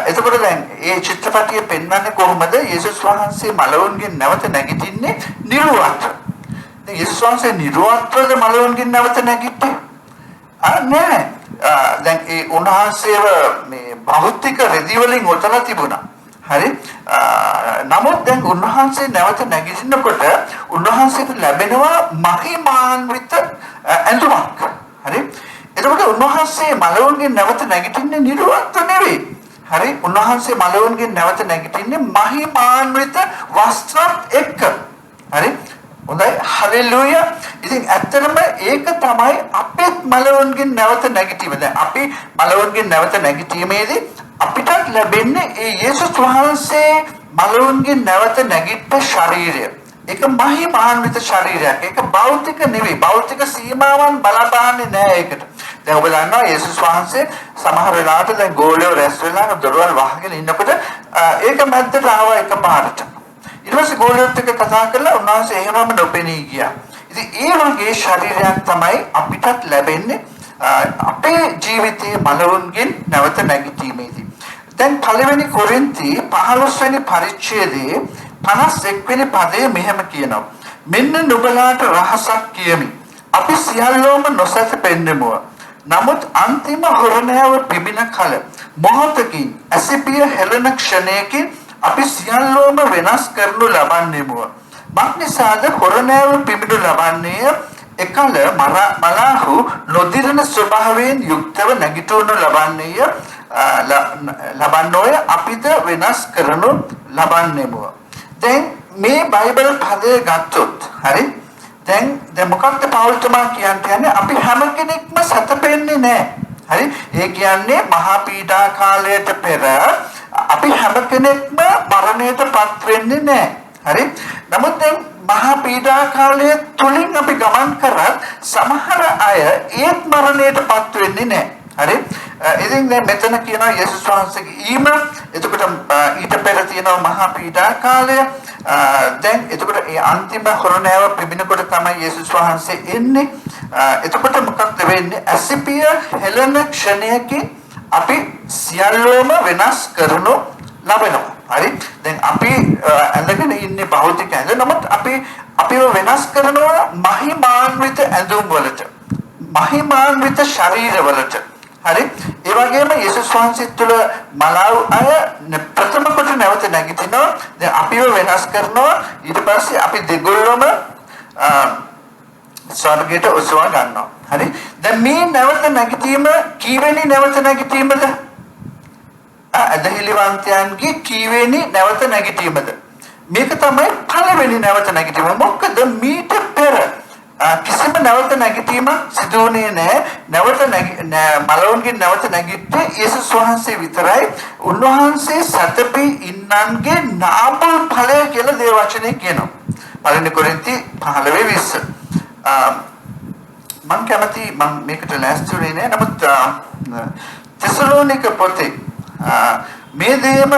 එතකොට දැන් ඒ චිත්‍රපටියේ පෙන්වන්නේ කොහොමද? යේසුස් වහන්සේ මලවුන්ගෙන් නැවත නැගිටින්නේ නිර්වාත්ව. දැන් යේසුස් වහන්සේ නිර්වාත්වද මලවුන්ගෙන් නැවත නැගිට්ටේ? නෑ. දැන් ඒ උන්වහන්සේව මේ භෞතික රෙදි වලින් ඔතලා තිබුණා. හරි නමුත් දැන් උන්වහන්සේ නැවත නැගිටිනකොට උන්වහන්සේට ලැබෙනවා මහිමාන්විත ඇඳුමක්. හරි එතකොට උන්වහන්සේ මලවුන්ගෙන් නැවත නැගිටින්නේ නිර්වාත්ව නෙවෙයි. හරි උන්වහන්සේ මලවුන්ගෙන් නැවත නැගිටින්නේ මහිමාන්විත වස්ත්‍රත් එක්ක. හරි හොඳයි හලෙලූයා. ඉතින් ඇත්තටම ඒක තමයි අපේ මලවුන්ගෙන් නැවත නැගිටීම. දැන් අපි මලවුන්ගෙන් නැවත නැගිටීමේදී අපිටත් ලැබෙන්නේ ඒ යේසුස් වහන්සේ මලවුන්ගෙන් නැවත නැගිට්ට ශරීරය. ඒක මහිමාන්විත ශරීරයක්. ඒක භෞතික නෙවෙයි. භෞතික සීමාවන් බලපාන්නේ නැහැ ඒකට. දැන් ඔබ දන්නවා යේසුස් වහන්සේ සමහර වෙලාවට දැන් ගෝලියෝ රැස් වෙලා දොරවල් වහගෙන ඉන්නකොට ඒක මැද්දට ආවා එකපාරට. ඊට පස්සේ ගෝලියොත් එක්ක කතා කරලා උන්වහන්සේ එහෙමම නොපෙනී ගියා. ඉතින් ඒ වගේ ශරීරයක් තමයි අපිටත් ලැබෙන්නේ අපේ ජීවිතයේ මලවුන්ගෙන් නැවත නැගිටීමේදී. දැන් පළවෙනි කොරින්ති 15 වෙනි පරිච්ඡේදයේ 51 වෙනි පදයේ මෙහෙම කියනවා. මෙන්න නුඹලාට රහසක් කියමි. අපි සියල්ලෝම නොසැතපෙන්නෙමු. නමුත් අන්තිම හොරණෑව පිබින කල මොහොතකින් ඇසිපිය හෙළන ක්ෂණයකින් අපි සියල්ලෝම වෙනස් කරනු ලබන්නෙමු. මක්නිසාද හොරණෑව පිබිනු ලබන්නේ එකල මලාහු නොදිරන ස්වභාවයෙන් යුක්තව නැගිටවනු ලබන්නේය අපිට වෙනස් කරනු ලබන්නෙමු. දැන් මේ බයිබල් පදය ගත්තොත් හරි දැන් මොකක්ද පෞල්තුමා කියන්නේ අපි හැම කෙනෙක්ම සැතපෙන්නේ නැහැ. හරි ඒ කියන්නේ මහා පීඩා කාලයට පෙර අපි හැම කෙනෙක්ම මරණයටපත් වෙන්නේ නැහැ. හරි නමුත් දැන් මහා පීඩා කාලය තුලින් අපි ගමන් කරත් සමහර අය ඒත් මරණයටපත් වෙන්නේ නැහැ. හරි ඉතින් දැන් මෙතන කියනවා යේසුස් වහන්සේගේ ඊම එතකොට ඊට පෙර තියෙනවා මහා පීඩා කාලය දැන් එතකොට ඒ අන්තිම හොරණෑව පිබිනකොට තමයි යේසුස් වහන්සේ එන්නේ එතකොට මොකක්ද වෙන්නේ ඇසිපිය හෙළන ක්ෂණයකින් අපි සියල්ලෝම වෙනස් කරනු ලබනවා. හරි දැන් අපි ඇඳගෙන ඉන්නේ භෞතික ඇඳ නමුත් අපිව වෙනස් කරනවා මහිමාන්විත ඇඳුම් වලට මහිමාන්විත ශරීර වලට. හරි ඒ වගේම යේසුස් වහන්සේ තුළ මලාව අය ප්‍රථම කොට නැවත නැගිටිනවා. දැන් අපිව වෙනස් කරනවා ඊට පස්සේ අපි දෙගොල්ලම ස්වර්ගයට ඔසවා ගන්නවා. හරි දැන් මේ නැවත නැගිටීම කීවෙනි නැවත නැගිටීමද? අදහිලිවන්තයන්ගේ කීවෙනි නැවත නැගිටීමද? මේක තමයි පළවෙනි නැවත නැගිටීම. මොකද මීට පෙර කිසිම නැවත නැගිටීමක් සිදු වුණේ නැහැ. මලවුන්ගේ නැවත නැගිට්ටේ යේසුස් වහන්සේ විතරයි. උන්වහන්සේ සතපි ඉන්නන්ගේ නාමල් ඵලය කියලා දේ වචනේ කියනවා. පළවෙනි කොරින්ති 15:20. මම කැමති මම මේකට ලෑස්ති වෙන්නේ නැහැ. නමුත් තෙසලෝනික පොතේ මේ දේම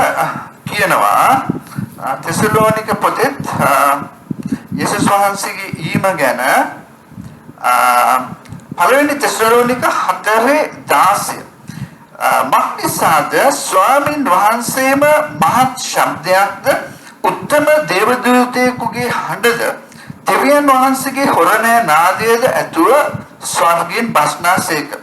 කියනවා. තෙසලෝනික පොතේ යේසුස් වහන්සේගේ ඊම ගැන පළවෙනි තෙසලෝනික 4:16 මක්නිසාද ස්වාමින් වහන්සේම මහත් ශබ්දයක්ද උත්තම දේවදූතයෙකුගේ හඬද දෙවියන් වහන්සේගේ හොරණෑ නාදයේද ඇතුව ස්වර්ගයෙන් බස්නාසේක.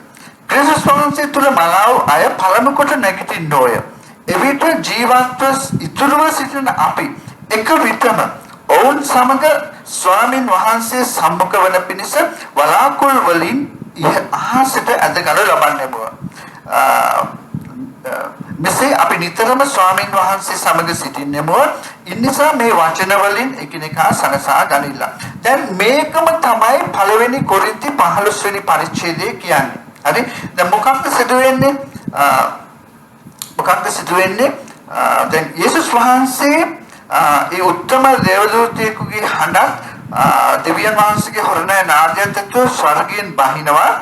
ක්‍රිස්තුස් වහන්සේ තුල මලාව අය පළමු කොට නැගිටින්නෝය. එවිට ජීවත්ව ඉතුරුව සිටින අපි එක විටම ඔවුන් සමග ස්වාමින් වහන්සේ සම්මුඛ වන පිණිස වලාකුළු වලින් අහසට ඇදගනු ලබන්නෙමු. මෙසේ අපි නිතරම ස්වාමින් වහන්සේ සමග සිටින්නෙමු. ඉන්නිසා මේ වචන වලින් එකිනෙකා සනසා ගනිලා. දැන් මේකම තමයි පළවෙනි කොරින්ති 15 වෙනි පරිච්ඡේදයේ කියන්නේ. හරි දැන් මොකක්ද සිදු වෙන්නේ? දැන් යේසුස් වහන්සේ ඒ උත්තම දේවදූතයෙකුගේ හඬත් දෙවියන් වහන්සේගේ හොරණෑ නාදයට ස්වර්ගයෙන් බහිනවා.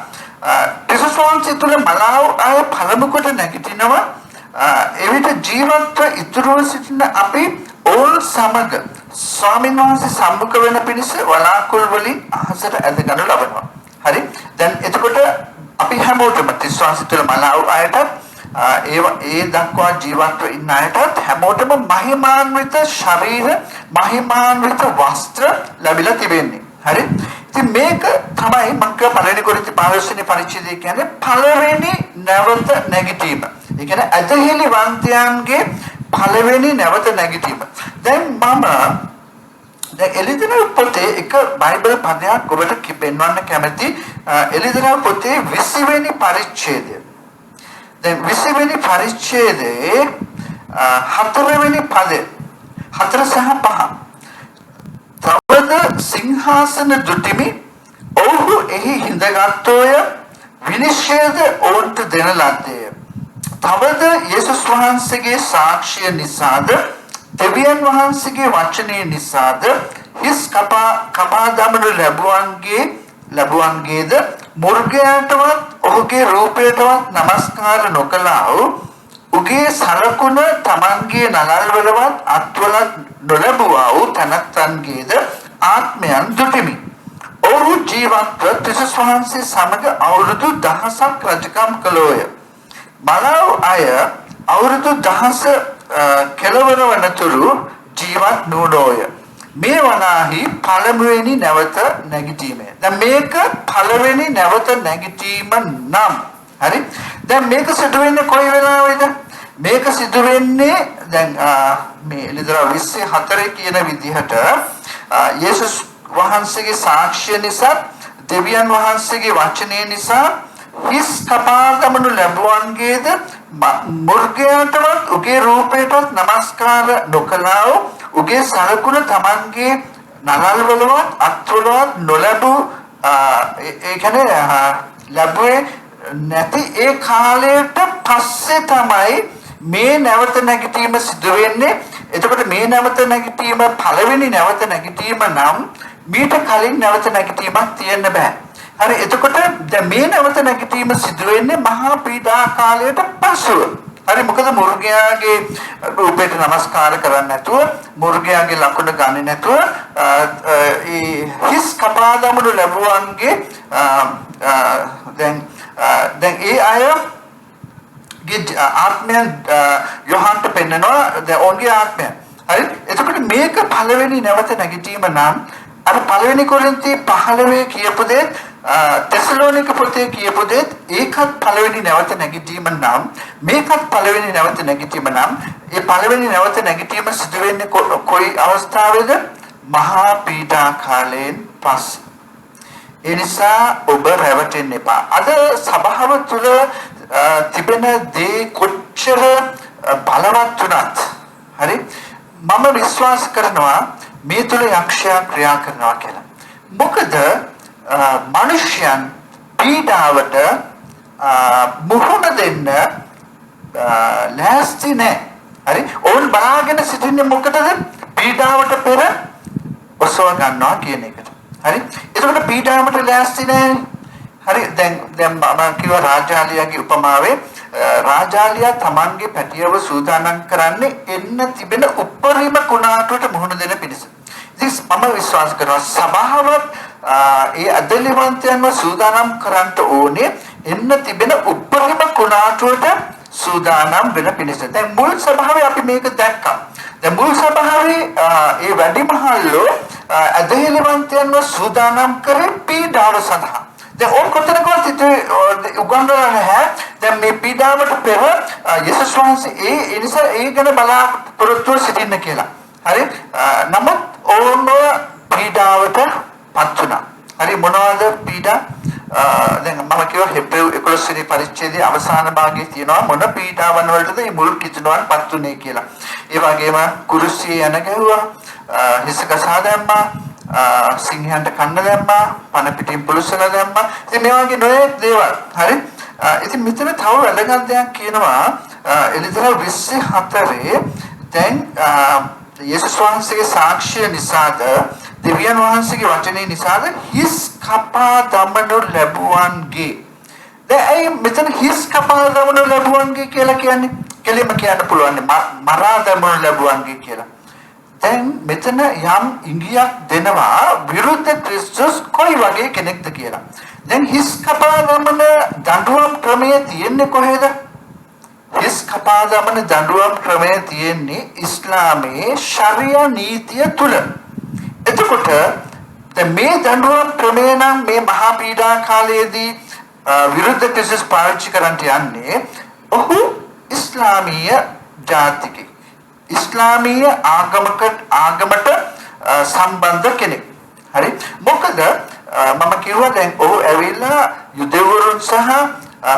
යේසුස් වහන්සේ තුල මලාව අය පළමු කොට නැගිටිනවා. එවිට ජීවත්ව ඉතුරුව සිටින අපි ඕල් සමග ස්වාමීන් වහන්සේ සම්මුඛ වෙන පිණිස වලාකුළු වලින් අහසට ඇදගනු ලබනවා. හරි දැන් එතකොට අපි හැමෝටම විශ්වාස තුළ මලාව අයටත් ඒ දක්වා ජීවත්ව ඉන්න අයටත් හැමෝටම මහිමාන්විත ශරීර මහිමාන්විත වස්ත්‍ර ලැබිලා තිබෙන්නේ. හරි ඉතින් මේක තමයි මම කිය පළවෙනි කොරින්ති 15 වෙනි පරිච්ඡේදය කියන්නේ පළවෙනි නැවත නැගිටීම. ඒ කියන්නේ අදහිලිවන්තයන්ගේ පළවෙනි නැවත නැගිටීම. දැන් එළිදෙන පොතේ එක බයිබල් පදයක් ඔබට පෙන්වන්න කැමති. එළිදෙන පොතේ 20 වෙනි පරිච්ඡේදය. දැන් 20 වෙනි පරිච්ඡේදයේ 4 වෙනි පදය 4 සහ 5 තවද සිංහාසන දුටිමි ඔහු එහි හිඳගත්ෝය විනිශ්චයද ඔවුන්ට දෙන ලද්දේය. තවද යේසුස් වහන්සේගේ සාක්ෂිය නිසාද දෙවියන් වහන්සේගේ වචනේ නිසාද හිස් කපා දමනු ලැබුවන්ගේද මුර්ගයාටවත් ඔහුගේ රූපයටවත් නමස්කාර නොකළා වූ උගේ සලකුණ තමන්ගේ නලල්වලවත් අත්වලත් නොලැබුවා වූ තනත්තන්ගේද ආත්මයන් දුටිමි. ජීවත්ව ක්‍රිස්තුස් වහන්සේ සමග අවුරුදු 1000ක් රජකම් කළෝය. මලාව් අය අවුරුදු 1000 කෙලවර වනතුරු ජීවත් නොවනෝය. මේ වනාහි පළමුවෙනි නැවත නැගිටීම. දැන් මේක පළවෙනි නැවත නැගිටීම නම් හරි. දැන් මේක සිදු වෙන්නේ කොයි වෙලාවෙද? මේක සිදු වෙන්නේ දැන් මේ එළිදරව් 24 කියන විදිහට යේසුස් වහන්සේගේ සාක්ෂිය නිසා දෙවියන් වහන්සේගේ වචනය නිසා හිස් කපා දමනු ලැබුවන්ගේද මුර්ගයාටවත් උගේ රූපයටවත් නමස්කාර නොකළා වූ උගේ සලකුණ තමන්ගේ නලල් වලවත් අත්වලවත් නොලැබූ ඒ කියන්නේ ලැබුවේ නැති ඒ කාලයට පස්සේ තමයි මේ නැවත නැගිටීම සිදු වෙන්නේ. එතකොට මේ නැවත නැගිටීම පළවෙනි නැවත නැගිටීම නම් මීට කලින් නැවත නැගිටීමක් තියෙන්න බෑ. හරි. එතකොට දැන් මේ නැවත නැගිටීම සිදු වෙන්නේ මහා පීඩා කාලයට පසුව. හරි. මොකද මුර්ගයාගේ රූපයට නමස්කාර කරන්නේ නැතුව මුර්ගයාගේ ලකුණ ගන්නේ නැතුව ඒ හිස් කපා දමනු ලැබුවන්ගේ දැන් ඒ අය ආත්මයන් යොහන්ට පෙන්නනවා දැන් ඔවුන්ගේ ආත්මයන්. හරි. එතකොට මේක පළවෙනි නැවත නැගිටීම නම් අර පළවෙනි කොරින්ති 15 කියපු දේ තෙසලෝනික පොතේ කියපු දේ ඒකත් පළවෙනි නැවත නැගිටීම නම් මේකත් පළවෙනි නැවත නැගිටීම නම් ඒ පළවෙනි නැවත නැගිටීම සිදු වෙන්නේ කොයි අවස්ථාවේද? මහා පීඩා කාලයෙන් පස්සේ. ඒ නිසා ඔබ රැවටෙන්න එපා. අද සභාව තුළ තිබෙන දේ කොච්චර බලවත් වුණත් හරි මම විශ්වාස කරනවා මේ තුළ යක්ෂයා ක්‍රියා කරනවා කියලා. මොකද මනුෂ්‍යයන් පීඩාවට මුහුණ දෙන්න ලෑස්ති නැහැ. හරි. ඕන් බලාගෙන සිටින්නේ මොකටද? පීඩාවට පෙර ඔසව ගන්නවා කියන එකට. හරි. ඒකට පීඩාවට ලෑස්ති නැහැ. හරි. දැන් මම කිව්වා රාජාලියාගේ උපමාවේ රාජාලියා තමන්ගේ පැටියව සූදානම් කරන්නේ එන්න තිබෙන උපරිම කුණාටුවට මුහුණ දෙන පිණිස. ඉතින් මම විශ්වාස කරනවා සභාවත් ඒ අදලිවන්තයන්ව සූදානම් කරන්න ඕනේ එන්න තිබෙන උපරිම කුණාටුවට සූදානම් වෙන පිණිස. දැන් මුල් සභාවේ අපි මේක දැක්කා. දැන් මුල් සභාවේ ඒ වැඩිමහල්ලෝ අදලිවන්තයන්ව සූදානම් කරේ පීඩාව සඳහා. දැන් ඕක කොතනකවත් උගන්වලා නැහැ. දැන් මේ පීඩාවට පෙර යේසුස් වහන්සේ ඒ නිසා ඒ ගැන බලාපොරොත්තු සිටින්න කියලා. හරි. නමුත් ඕන පීඩාවට පත් වුණා. හරි. මොනවද පීඩා? දැන් මම කියව හෙබ්‍රෙව් 11 වෙනි පරිච්ඡේදයේ අවසාන භාගයේ තියෙනවා මොන පීඩාවන් වලටද මේ මුල් කිතුණුවන් පත් උනේ කියලා. ඒ වගේම කුරුසියේ යන ගැහුවා, හිස ගසා දැම්මා, සිංහයන්ට කන්න දැම්මා, පන පිටින් පුලුසලා දැම්මා. ඉතින් මේ වගේ නොයෙක් දේවල්. හරි. ඉතින් මෙතන තව වැදගත් දෙයක් කියනවා එළිදරව් 24 දැන් යේසුස් වහන්සේගේ සාක්ෂිය නිසාද දෙවියන් වහන්සේගේ වචනේ නිසාද හිස් කපා දමනු ලැබුවන්ගේ. දැන් මෙතන හිස් කපා දමනු ලැබුවන්ගේ කියලා කියන්නේ කෙලින්ම කියන්න පුළුවන් මරා දමනු ලැබුවන්ගේ කියලා. දැන් මෙතන යම් ඉංගියක් දෙනවා විරුද්ධ ක්‍රිස්තුස් කොයි වගේ කෙනෙක්ද කියලා. දැන් හිස් කපා දමන දඬුවම් ක්‍රමය තියෙන්නේ කොහෙද? හිස් කපා දමන දඬුවම් ක්‍රමය තියෙන්නේ ඉස්ලාමයේ ශරියා නීතිය තුල. එතකොට දැන් මේ දඬුවම් ක්‍රමය නම් මේ මහා පීඩා කාලයේදී විරුද්ධ ක්‍රිස්තුස් පාවිච්චි කරන්ට යන්නේ ඔහු ඉස්ලාමීය ජාතිකයෙක්. ඉස්ලාමීය ආගමට සම්බන්ධ කෙනෙක්. හරි. මොකද මම කිව්වා දැන් ඔහු ඇවිල්ලා යුදෙවරුන් සහ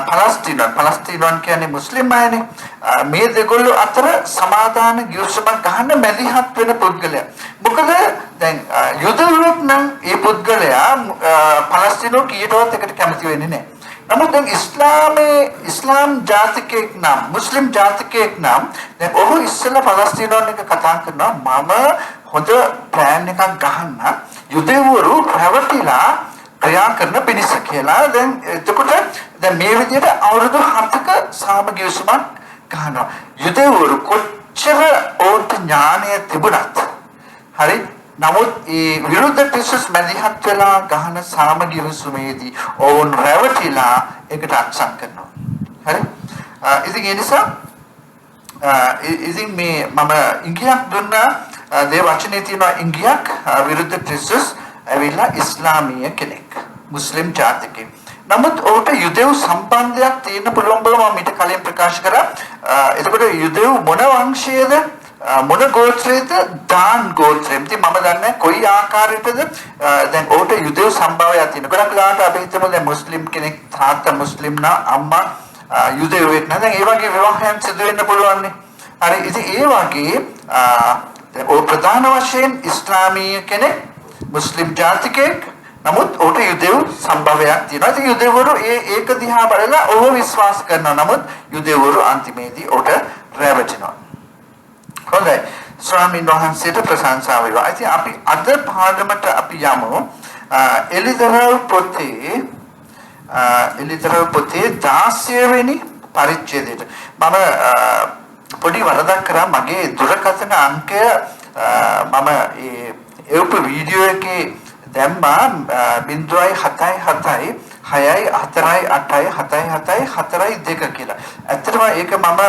පලස්තීනුවන් කියන්නේ මුස්ලිම් අයනේ. මේ දෙගොල්ලෝ අතර සමාදාන ගිවිසුමක් ගන්න මැදිහත් වෙන පුද්ගලයා. මොකද දැන් යුදෙවරුන් නම් ඒ පුද්ගලයා පලස්තීනෝ කීයටවත් එකට කැමති වෙන්නේ නැහැ. නමුත් දැන් ඉස්ලාම් ජාතිකයෙක් නම් මුස්ලිම් ජාතිකයෙක් නම් දැන් ඔහු ඉස්සෙල්ලා පලස්තීනුවන් එක කතා කරනවා මම හොඳ ප්ලෑන් එකක් ගහන්න යුදෙවරු රැවටිලා ක්‍රියා කරන පිණිස කියලා. දැන් එතකොට දැන් මේ විදිහට අවුරුදු 7ක සාමගිවිසුමක් ගන්නවා. යුදෙවරු කොච්චර ඕන්ට ඥානය තිබුණත් හරි නමුත් ඒ විරුද්ධ ක්‍රිස්තුස් මැදිහත් වෙලා ගහන සාමගිය විසුමේදී ඔවුන් රැවටිලා ඒකට අත්සන් කරනවා. හරි? ඉතින් ඒ නිසා ඉතින් මේ මම ඉංගියක් දුන්නා දේ වචනේ තියෙනවා ඉංගියක් විරුද්ධ ක්‍රිස්තුස් ඇවිල්ලා ඉස්ලාමීය කෙනෙක් මුස්ලිම් ජාතිකයෙක්. නමුත් ඔහුට යුදෙව් සම්බන්ධයක් තියෙන්න පුළුවන් බව මම ඊට කලින් ප්‍රකාශ කරා. එතකොට යුදෙව් මොන වංශයේද මොන ගෝත්‍රයේද දාන් ගෝත්‍රයෙන්. ඉතින් මම දන්නේ කොයි ආකාරයකද දැන් ඔහුට යුදෙව් සම්භාවයක් තියෙන. ගොඩක් ලාට අපි හිතමු දැන් මුස්ලිම් කෙනෙක් තාත්තා මුස්ලිම් නා අම්මා යුදෙව්වෙක් නේද? දැන් ඒ වගේ විවාහයන් සිදු වෙන්න පුළුවන් නේ. හරි. ඉතින් ඒ වගේ ඔය ප්‍රධාන වශයෙන් ඉස්ලාමීය කෙනෙක් මුස්ලිම් ජාතිකයෙක් නමුත් ඔහුට යුදෙව් සම්භවයක් තියෙනවා. ඉතින් යුදෙව්වරු ඒක දිහා බලලා ඔහු විශ්වාස කරනවා. නමුත් යුදෙව්වරු අන්තිමේදී ඔහුට රැවටෙනවා. හොඳයි. ස්වාමීන් වහන්සේට ප්‍රශංසා වේවා. ඉතින් අපි අද පාඩමට අපි යමු. එලිදරව් පොතේ 16 වෙනි පරිච්ඡේදයට. මම පොඩි වරදක් කරා මගේ දුරකථන අංකය මම ඒ වීඩියෝ එකේ දැම්මා 0.77 648 කියලා. ඇත්තටම ඒක මම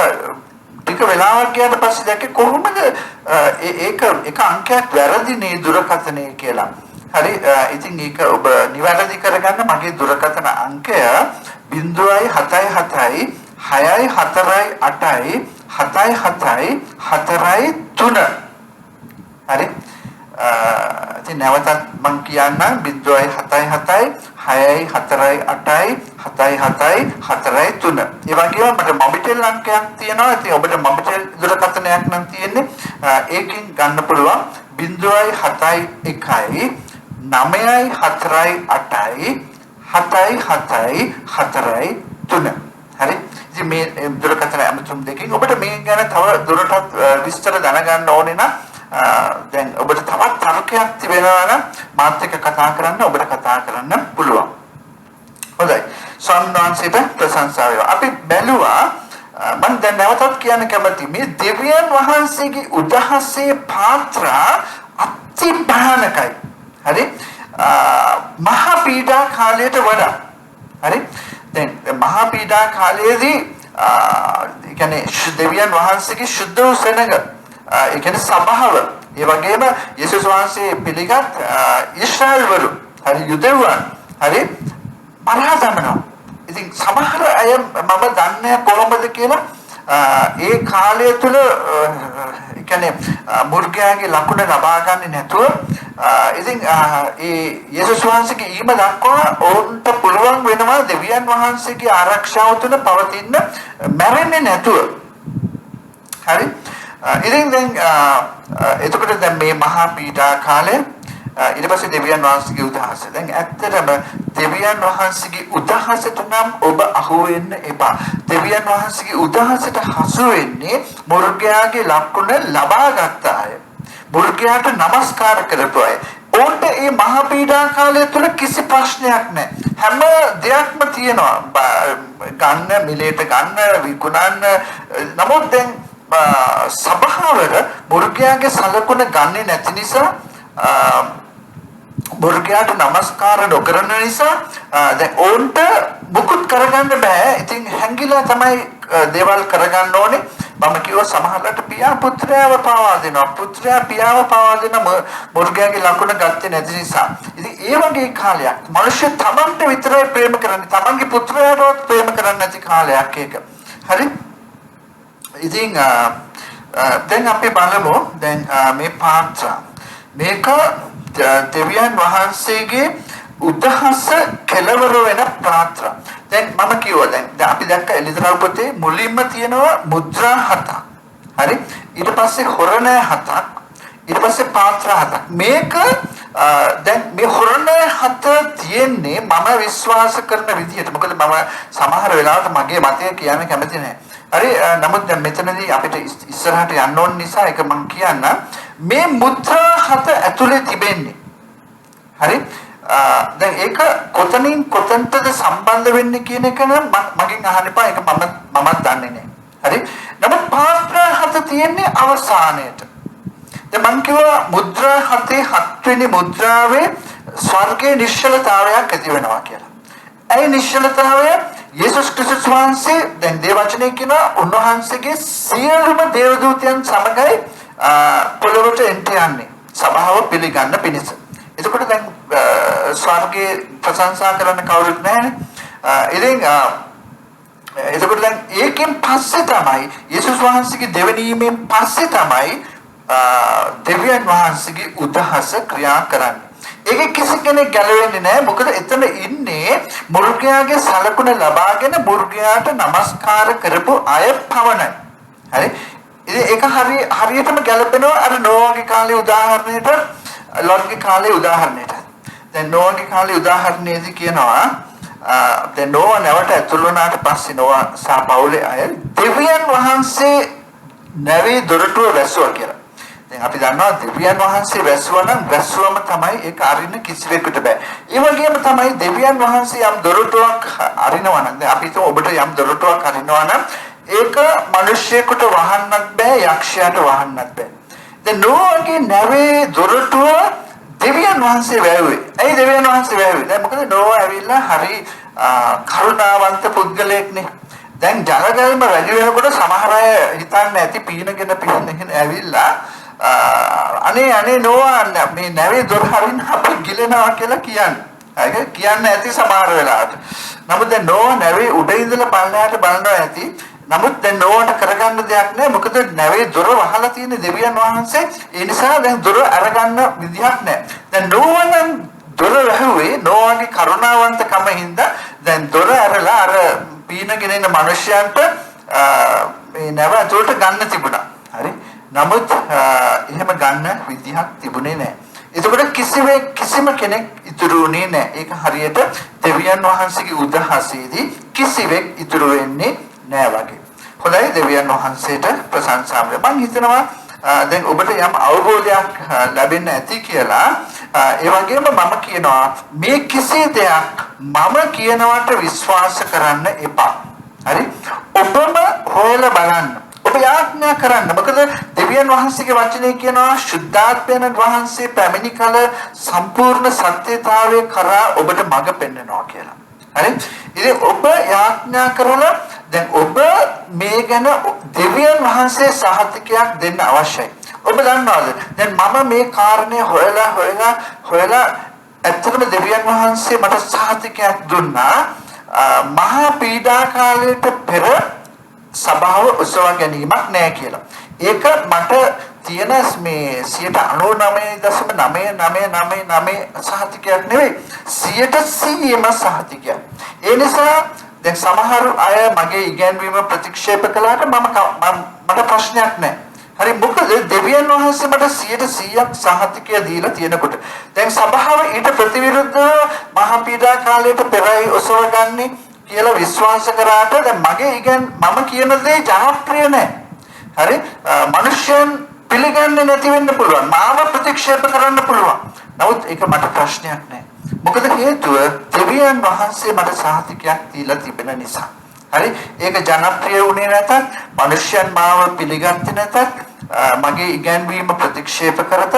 ටික වෙලාවක් ගියාට පස්සේ දැක්කේ කොහොමද ඒක අංකයක් වැරදිනේ දුරකථනයේ කියලා. හරි ඉතින් ඒක ඔබ නිවැරදි කරගන්න මගේ දුරකථන අංකය 0.77 648 7743 හරි ඉතින් නැවතත් මම කියන්නම් 0.77 648 7743 ඒ වගේම මට මොබිටෙල් අංකයක් තියෙනවා. ඉතින් ඔබට මොබිටෙල් දුරකථනයක් නම් තියෙන්නේ ඒකෙන් ගන්න පුළුවන් 0.71 948 7743 හරි ඉතින් මේ දුරකථන අමතුම් දෙකකින් ඔබට මේ ගැන තව දුරටත් විස්තර දැනගන්න ඕනේ නම් දැන් ඔබට තවත් තර්කයක් තිබෙනවා නම් මාත් එක්ක කතා කරන්න ඔබට කතා කරන්න පුළුවන්. හොඳයි. සම්මානසිත ප්‍රශංසා වේවා. අපි බැලුවා මම දැන් නැවතත් කියන්න කැමතියි මේ දෙවියන් වහන්සේගේ උදහසේ පාත්‍ර අති භයානකයි. හරි? මහා පීඩා කාලයට වඩා. හරි? දැන් මහා පීඩා කාලයේදී ඒ කියන්නේ දෙවියන් වහන්සේගේ ශුද්ධ වූ සෙනඟ ඒ කියන්නේ සභාව ඒ වගේම යේසුස් වහන්සේ පිළිගත් ඊශ්‍රායල් වරු හරි යුදෙව්වන් හරි පරාදමනවා. ඉතින් සමහර අය මම දන්නේ කොහොමද කියලා ඒ කාලය තුල ඒ කියන්නේ මුර්ගයාගේ ලකුණ ලබා ගන්න නැතුව ඉතින් ඒ යේසුස් වහන්සේගේ ඊම දක්වා ඔවුන්ට පුළුවන් වෙනවා දෙවියන් වහන්සේගේ ආරක්ෂාව තුළ පවතින්න මැරෙන්නේ නැතුව. හරි ඉතින් දැන් එතකොට දැන් මේ මහා පීඩා කාලේ ඊට පස්සේ දෙවියන් වහන්සේගේ උදහස. දැන් ඇත්තටම දෙවියන් වහන්සේගේ උදහසට නම් ඔබ අහු වෙන්න එපා. දෙවියන් වහන්සේගේ උදහසට හසු වෙන්නේ මුර්ගයාගේ ලකුණ ලබා ගත්ත අය. මුර්ගයාට নমස්කාර කරපු අය. ඕන්ට මේ මහා පීඩා කාලය තුල කිසි ප්‍රශ්නයක් නැහැ. හැම දෙයක්ම තියෙනවා. ගන්න මිලේට ගන්න විකුණන්න. නමුත් දැන් සභාවල මුර්ගයාගේ සලකුණ ගන්නේ නැති නිසා මුර්ගයාට নমස්කාර නොකරන නිසා දැන් ඕන්ට මුකුත් කරගන්න බෑ. ඉතින් හැංගිලා තමයි දේවල් කරගන්න ඕනේ. මම කිව්වා සමහරකට පියා පුත්‍රයාව පාවා දෙනවා. පුත්‍රයා පියාව පාවා දෙන මුර්ගයාගේ ලකුණ ගත්තේ නැති නිසා. ඉතින් ඒ වගේ කාලයක් මිනිස්සු තමන්ට විතරයි ප්‍රේම කරන්නේ. තමන්ගේ පුත්‍රයාටවත් ප්‍රේම කරන්නේ නැති කාලයක් ඒක. හරි? ඉතින් දැන් අපි බලමු දැන් මේ පාත්‍ර මේක දෙවියන් වහන්සේගේ උදහස කෙලවර වෙන පාත්‍ර. දැන් මම කිව්වා දැන් අපි දැක්ක එලිදරව් පොතේ මුලින්ම තියෙනවා මුද්‍රා 7ක්. හරි? ඊට පස්සේ හොරණ 7ක්. ඊට පස්සේ පාත්‍ර 7ක්. මේක දැන් මේ හොරණ 7 තියෙන්නේ මම විශ්වාස කරන විදිහට. මොකද මම සමහර වෙලාවට මගේ මතය කියන්න කැමති නැහැ. හරි නමුත් දැන් මෙතනදී අපිට ඉස්සරහට යන්න ඕන නිසා ඒක මම කියන්න මේ මුද්‍රා 7 ඇතුලේ තිබෙන්නේ. හරි දැන් ඒක කොතනින් කොතනටද සම්බන්ධ වෙන්නේ කියන එක නම් මගෙන් අහන්න එපා. ඒක මමත් දන්නේ නැහැ. හරි නමුත් පාත්‍ර 7 තියෙන්නේ අවසානයේට. දැන් මං කිව්වා මුද්‍රා හතේ හත්වෙනි මුද්‍රාවේ ස්වර්ගයේ නිශ්චලතාවයක් ඇති වෙනවා කියලා. ඒ නිශ්චලතාවය යේසුස් ක්‍රිස්තුස් වහන්සේ දැන් දේවචනේ කියනවා උන්වහන්සේගේ සියලුම දේවදූතයන් සමගයි පොළොවට එන්ට යන්නේ සභාව පිළිගන්න පිණිස. එතකොට දැන් ස්වර්ගයේ ප්‍රශංසා කරන්න කවුරුත් නැහැනේ. ඉතින් එතකොට දැන් ඒකෙන් පස්සේ තමයි යේසුස් වහන්සේගේ දෙවණීමෙන් පස්සේ තමයි දෙවියන් වහන්සේගේ උදහස ක්‍රියා කරන්නේ. ඒක කිසි කෙනෙක් ගැලවෙන්නේ නැහැ. මොකද එතන ඉන්නේ මුර්ගයාගේ සලකුණ ලබාගෙන මුර්ගයාට নমස්කාර කරපු අය පවණයි. හරි? ඉතින් ඒක හරියටම ගැලපෙනවා අර නෝවාගේ කාලේ උදාහරණයට ලොත්ගේ කාලේ උදාහරණයට. දැන් නෝවාගේ කාලේ උදාහරණයේදී කියනවා දැන් නෝවා නැවට ඇතුළු වුණාට පස්සේ නෝවා සහ පවුලේ අය දෙවියන් වහන්සේ නැවේ දොරටුව වැස්සුවා කියලා. දැන් අපි දන්නවා දෙවියන් වහන්සේ වැස්සුවා නම් වැස්සුවම තමයි ඒක අරින්න කිසිවෙකුට බෑ. ඒ වගේම තමයි දෙවියන් වහන්සේ යම් දොරටුවක් අරිනවා නම් දැන් අපි හිතමු ඔබට යම් දොරටුවක් අරිනවා නම් ඒක මිනිස්සෙකුට වහන්නත් බෑ යක්ෂයාට වහන්නත් බෑ. දැන් නෝවාගේ නැවේ දොරටුව දෙවියන් වහන්සේ වැව්වේ. ඇයි දෙවියන් වහන්සේ වැව්වේ? දැන් මොකද නෝවා ඇවිල්ලා හරි කරුණාවන්ත පුද්ගලයෙක්නේ. දැන් ජලගල්ම වැඩි වෙනකොට සමහර අය හිතන්නේ ඇති පීනගෙන ඇවිල්ලා අනේ නෝවා මේ නැවේ දොර හරින්න අපි ගිලෙනවා කියලා කියන්නේ. ඒක කියන්නේ ඇති සමහර වෙලාවට. නමුත් දැන් නෝවා නැවේ උඩ ඉඳලා පල්ලෙහාට බලනවා ඇති. නමුත් දැන් නෝවාට කරගන්න දෙයක් නැහැ. මොකද නැවේ දොර වහලා තියෙන දෙවියන් වහන්සේ. ඒ නිසා දැන් දොර අරගන්න විදිහක් නැහැ. දැන් නෝවා නම් දොර වැහුවේ නෝවාගේ කරුණාවන්තකම හින්දා දැන් දොර ඇරලා අර පීනගෙන ඉන්න මිනිසයන්ට මේ නැව ඇතුළට ගන්න තිබුණා. හරි? නමුත් එහෙම ගන්න විදිහක් තිබුණේ නැහැ. එතකොට කිසිම කෙනෙක් ඉතුරු වුණේ නැහැ. ඒක හරියට දෙවියන් වහන්සේගේ උදහසේදී කිසිවෙක් ඉතුරු වෙන්නේ නැහැ වගේ. හොඳයි දෙවියන් වහන්සේට ප්‍රශංසා වෙනවා. මම හිතනවා දැන් ඔබට යම් අවබෝධයක් ලැබෙන්න ඇති කියලා. ඒ වගේම මම කියනවා මේ කිසි දෙයක් මම කියනවට විශ්වාස කරන්න එපා. හරි? ඔබම හොයලා බලන්න. ඔබ යාඥා කරන්න. මොකද දෙවියන් වහන්සේගේ වචනේ කියනවා ශුද්ධාත්මයන් වහන්සේ පැමිණි කල සම්පූර්ණ සත්‍යතාවය කරා ඔබට මඟ පෙන්වනවා කියලා. හරි? ඉතින් ඔබ යාඥා කරලා දැන් ඔබ මේ ගැන දෙවියන් වහන්සේ සහතිකයක් දෙන්න අවශ්‍යයි. ඔබ දන්නවද? දැන් මම මේ කාරණේ හොයලා ඇත්තටම දෙවියන් වහන්සේ මට සහතිකයක් දුන්නා. මහා පීඩා කාලයට පෙර සභාව උසවා ගැනීමක් නෑ කියලා. ඒක මට තියෙන මේ 99.9999 සහතිකයක් නෙවෙයි 100%ම සහතිකයක්. ඒ නිසා දැන් සමහර අය මගේ ඉගැන්වීම ප්‍රතික්ෂේප කළාට මට ප්‍රශ්නයක් නැහැ. හරි මොකද දෙවියන් වහන්සේ මට 100%ක් සහතිකය දීලා තියෙනකොට දැන් සභාව ඊට ප්‍රතිවිරුද්ධව මහා පීඩා කාලයට පෙරයි ඔසවගන්නේ කියලා විශ්වාස කරාට දැන් මම කියන දේ ජනප්‍රිය නැහැ. හරි මිනිස්යන් පිළිගන්නේ නැති වෙන්න පුළුවන්. මාව ප්‍රතික්ෂේප කරන්න පුළුවන්. නමුත් ඒක මට ප්‍රශ්නයක් නැහැ. මොකද හේතුව දෙවියන් වහන්සේ මට සහතිකයක් දීලා තිබෙන නිසා. හරි ඒක ජනප්‍රිය වුණේ නැතත් මිනිස්යන් මාව පිළිගත්තේ නැතත් මගේ ඉගැන්වීම ප්‍රතික්ෂේප කරතත්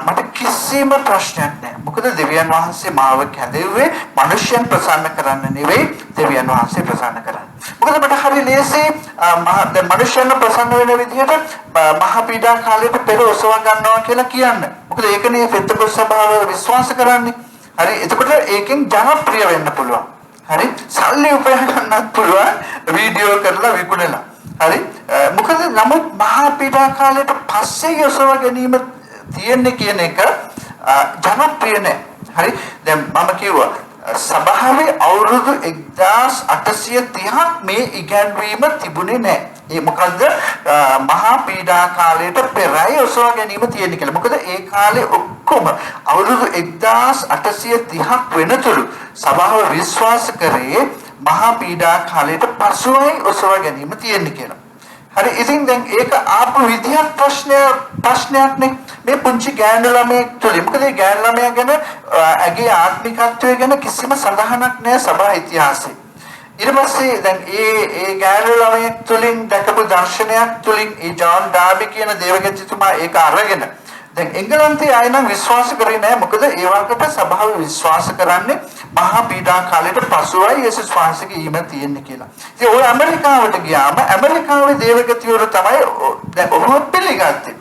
මට කිසිම ප්‍රශ්නයක් නැහැ. මොකද දෙවියන් වහන්සේ මාව කැඳෙව්වේ මිනිස්යන් ප්‍රසන්න කරන්න නෙවෙයි දෙවියන් වහන්සේ ප්‍රසන්න කරන්න. මොකද මට හරි ලේසි මිනිස්යන් ප්‍රසන්න වෙන විදිහට මහා පීඩා කාලයට පෙර ඔසවා ගන්නවා කියලා කියන්න. මොකද ඒකනේ පෙන්තකොස් සභාව විශ්වාස කරන්නේ. හරි එතකොට ඒකෙන් ජනප්‍රිය වෙන්න පුළුවන්. හරි සල්ලි උපය ගන්නත් පුළුවන් වීඩියෝ කරලා විකුණලා. හරි මොකද නමුත් මහා පීඩා කාලයට පස්සේ යොසව ගැනීම තියෙන්නේ කියන එක ජනප්‍රිය නැහැ. හරි දැන් මම කිව්වා සභාවේ අවුරුදු 1830ක් මේ ඉගැන්වීම තිබුණේ නැහැ. ඒ මොකද්ද මහා පීඩා කාලයට පෙරයි ඔසවා ගැනීම තියෙන්නේ කියලා. මොකද ඒ කාලේ ඔක්කොම අවුරුදු 1830ක් වෙනතුරු සභාව විශ්වාස කරේ මහා පීඩා කාලයට පසුයි ඔසවා ගැනීම තියෙන්නේ කියලා. හරි ඉතින් දැන් ඒක ආපු විදිහක් ප්‍රශ්නයක් නේ. මේ පුංචි ගෑනු ළමයෙක් තුලින් මොකද මේ ගෑනු ළමයා ගැන ඇගේ ආත්මිකත්වය ගැන කිසිම සඳහනක් නැහැ සභා ඉතිහාසයේ. ඊට පස්සේ දැන් ඒ ගෑනු ළමයෙක් තුලින් දැකපු දර්ශනයක් තුලින් ඒ ජෝන් ඩාබි කියන දේවගතිතුමා ඒක අරගෙන දැන් එංගලන්තයේ අය නම් විශ්වාස කරේ නැහැ මොකද ඒ වගේට සභාව විශ්වාස කරන්නේ මහා පීඩා කාලයට පසුවයි යේසුස් වහන්සේගේ ඊම තියෙන්නේ කියලා. ඉතින් ඔය ඇමරිකාවට ගියාම ඇමරිකාවේ දේවගතිවරු තමයි දැන් ඔහොම පිළිගත්තේ.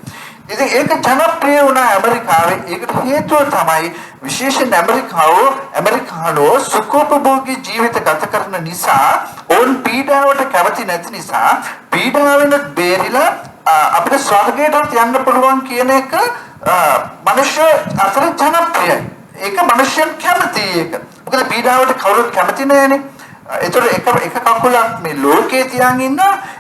ඉතින් ඒක ජනප්‍රිය වුණා ඇමරිකාවේ. ඒකට හේතුව තමයි විශේෂයෙන් ඇමරිකානෝ සුඛෝපභෝගී ජීවිත ගත කරන නිසා ඕන් පීඩාවට කැමති නැති නිසා පීඩාවෙන් බේරිලා අපිට ස්වර්ගයට යන්න පුළුවන් කියන එක මනුෂ්‍ය අතර ජනප්‍රියයි. ඒක මනුෂ්‍යයන් කැමතියි ඒක. මොකද පීඩාවට කවුරුත් කැමති නැහැනේ. ඒතර එක කකුලක් මේ ලෝකේ තියන් ඉන්න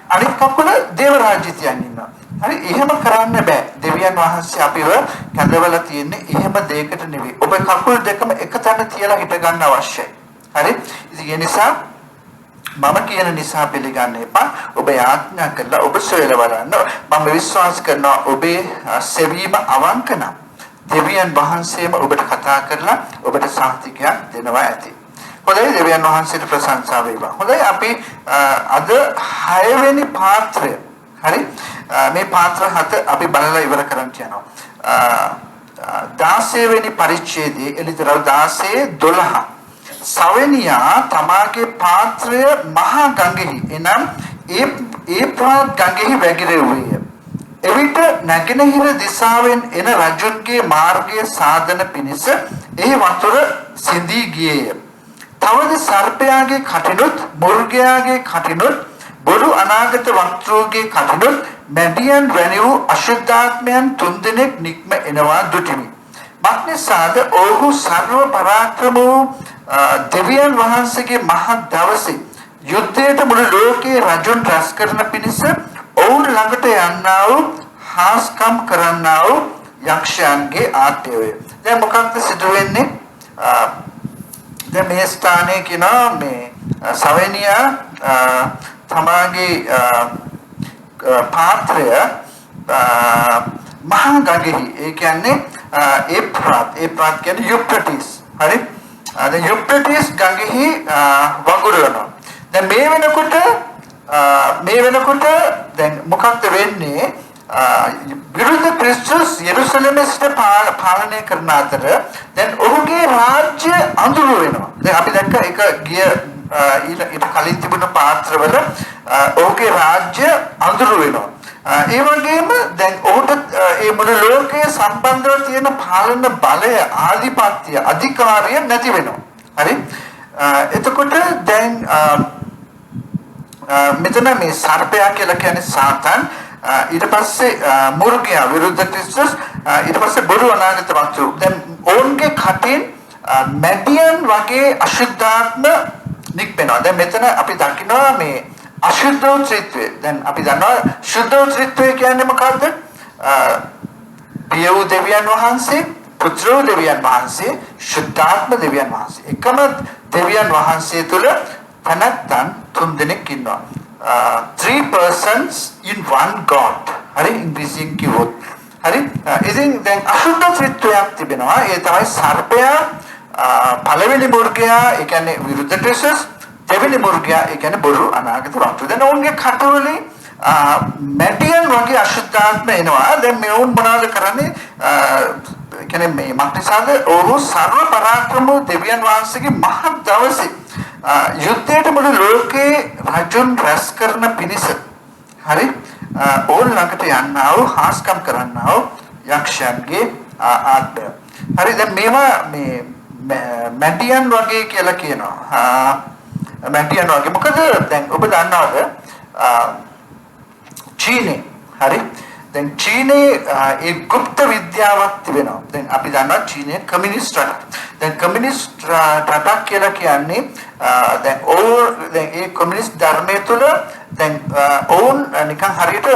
අනිත් කකුල දේව රාජ්‍ය තියන් ඉන්නවා. හරි එහෙම කරන්න බෑ. දෙවියන් වහන්සේ අපිව කැඳවලා තියෙන්නේ එහෙම දෙයකට නෙවෙයි. ඔබ කකුල් දෙකම එක තැන තියලා හිට ගන්න අවශ්‍යයි. හරි? ඉතින් ඒ නිසා මම කියන නිසා පිළිගන්න එපා. ඔබ යාඥා කළා ඔබ සොයලා බලන්න. මම විශ්වාස කරනවා ඔබේ සෙවීම අවංක නම් දෙවියන් වහන්සේම ඔබට කතා කරලා ඔබට සාහිතිකයක් දෙනවා ඇති. හොඳයි දෙවියන් වහන්සේට ප්‍රශංසා වේවා. හොඳයි අපි අද 6 වෙනි පාත්‍රය හරි මේ පාත්‍ර 7 අපි බලලා ඉවර කරන්න යනවා. 16 වෙනි පරිච්ඡේදයේ එළිදරව් 16-12 සවෙනියා තමාගේ පාත්‍රය මහා ගඟෙහි එනම් ඒ ප්‍රාත් ගඟෙහි වැගිරෙව්වේය. එවිට නැගෙනහිර දිසාවෙන් එන රජුන්ගේ මාර්ගය සාධන පිණිස ඒ වතුර සිඳී ගියේය. තවද සර්පයාගේ කටිනුත් මුර්ගයාගේ කටිනුත් බොරු අනාගත වක්තෘගේ කටිනුත් මැඩියන් වැනි වූ අශුද්ධාත්මයන් 3 දෙනෙක් නික්ම එනවා දුටිමි. මක්නිසාද ඔහු සර්ව පරාක්‍රම වූ දෙවියන් වහන්සේගේ මහත් දවසේ යුද්ධයට මුළු ලෝකයේ රජුන් රැස් කරන පිණිස ඔවුන් ළඟට යන්නා වූ හාස්කම් කරන්නා වූ යක්ෂයන්ගේ ආත්මය. දැන් මොකක්ද සිදු වෙන්නේ? දැන් මේ ස්ථානයේ කියනවා මේ සවෙනියා තමාගේ පාත්‍රය මහා ගඟෙහි ඒ කියන්නේ ඒ ප්‍රාත් කියන්නේ යුප්‍රටිස්. හරි? දැන් යුප්‍රටිස් ගඟෙහි වගුරුවනවා. දැන් මේ වෙනකොට දැන් මොකක්ද වෙන්නේ? විරුද්ධ ක්‍රිස්තුස් යෙරුසලමේ සිට පාලනය කරන අතර දැන් ඔහුගේ රාජ්‍ය අඳුර වෙනවා. දැන් අපි දැක්ක එක ගිය ඊට කලින් තිබුණ පාත්‍රවල ඔහුගේ රාජ්‍ය අඳුර වෙනවා. ඒ වගේම දැන් ඔහුට මේ මුළු ලෝකයේ සම්බන්ධව තියෙන පාලන බලය, ආධිපත්‍ය, අධිකාරිය නැති වෙනවා. හරි? එතකොට දැන් මෙතන මේ සර්පයා කියලා කියන්නේ සාතන්, ඊට පස්සේ මුර්ගයා විරුද්ධ ක්‍රිස්තුස්, ඊට පස්සේ බොරු අනාගත වක්තෘ. දැන් ඔවුන්ගේ කටින් මැඩියන් වගේ අශුද්ධාත්ම නික්මෙනවා. දැන් මෙතන අපි දකිනවා මේ අශුද්ධෝත්‍රිත්වය. දැන් අපි දන්නවා ශුද්ධෝත්‍රිත්වය කියන්නේ මොකද්ද? පිය වූ දෙවියන් වහන්සේ, පුත්‍ර වූ දෙවියන් වහන්සේ, ශුද්ධාත්ම දෙවියන් වහන්සේ. එකම දෙවියන් වහන්සේ තුල තනත්තන් 3 දෙනෙක් ඉන්නවා. 3 persons in one God. හරි ඉංග්‍රීසියෙන් කිව්වොත්. හරි? ඉතින් දැන් අශුද්ධෝත්‍රිත්වයක් තිබෙනවා. ඒ තමයි සර්පයා, පළවෙනි මුර්ගයා, ඒ කියන්නේ විරුද්ධ ක්‍රිස්තුස්, දෙවෙනි මුර්ගයා, ඒ කියන්නේ බොරු අනාගත වක්තෘ. දැන් ඔවුන්ගේ කටවලින් මැටියන් වගේ අශුද්ධාත්ම එනවා. දැන් මේ වුන් මොනවද කරන්නේ? කියන්නේ මේ මක්නිසාද ඔහු සර්ව පරාක්‍රම දෙවියන් වහන්සේගේ මහත් දවසේ යුද්ධයට මුළු ලෝකේ රජුන් රැස් කරන පිණිස හරි ඕන් ළඟට යන්නා වූ හාස්කම් කරන්නා වූ යක්ෂයන්ගේ ආත්මය. හරි දැන් මේවා මේ මැටියන් වගේ කියලා කියනවා. මැටියන් වගේ මොකද දැන් ඔබ දන්නවද චීනේ හරි දැන් චීනේ ඒ গুপ্ত විද්‍යාවක් තිබෙනවා. දැන් අපි දන්නවා චීනේ කමියුනිස්ට් රටක්. දැන් කමියුනිස්ට් රටක් කියලා කියන්නේ දැන් ඒ කමියුනිස්ට් ධර්මයේ තුල දැන් ඕන් නිකන් හරියට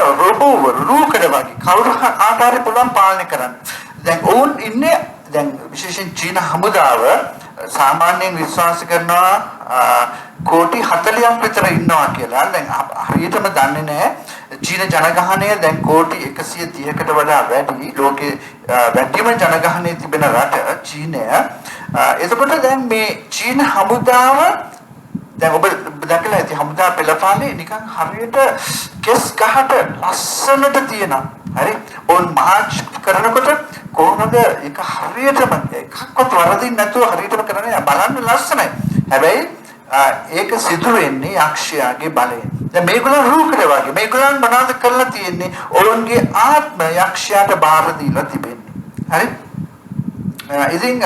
රූකඩ වගේ කවුරු ආකාරය පුළුවන් පාලනය කරන්න. දැන් ඕන් ඉන්නේ දැන් විශේෂයෙන් චීන හමුදාව සාමාන්‍යයෙන් විශ්වාස කරනවා කෝටි 40ක් විතර ඉන්නවා කියලා. දැන් හරියටම දන්නේ නැහැ. චීන ජනගහනය දැන් කෝටි 130කට වඩා වැඩි. ලෝකේ වැඩිම ජනගහනය තිබෙන රට චීනය. එතකොට දැන් මේ චීන හමුදාව දැන් ඔබ දැකලා ඇති හමුදා පෙළපාලේ නිකන් හරියට කෙස් ගහට ලස්සනට තියෙනවා. හරි. ඕන් මාර්ච් කරනකොට කොහොමද ඒක හරියටම එකක්වත් වරදින් නැතුව හරියටම කරන්නේ බලන්න ලස්සනයි. හැබැයි ඒක සිදු වෙන්නේ යක්ෂයාගේ බලයෙන්. දැන් මේගොල්ලෝ රූකඩ වගේ. මේගොල්ලන් මොනවද කරලා තියෙන්නේ? ඔවුන්ගේ ආත්ම යක්ෂයාට බාර දීලා තිබෙන්නේ. හරි. ඉතින්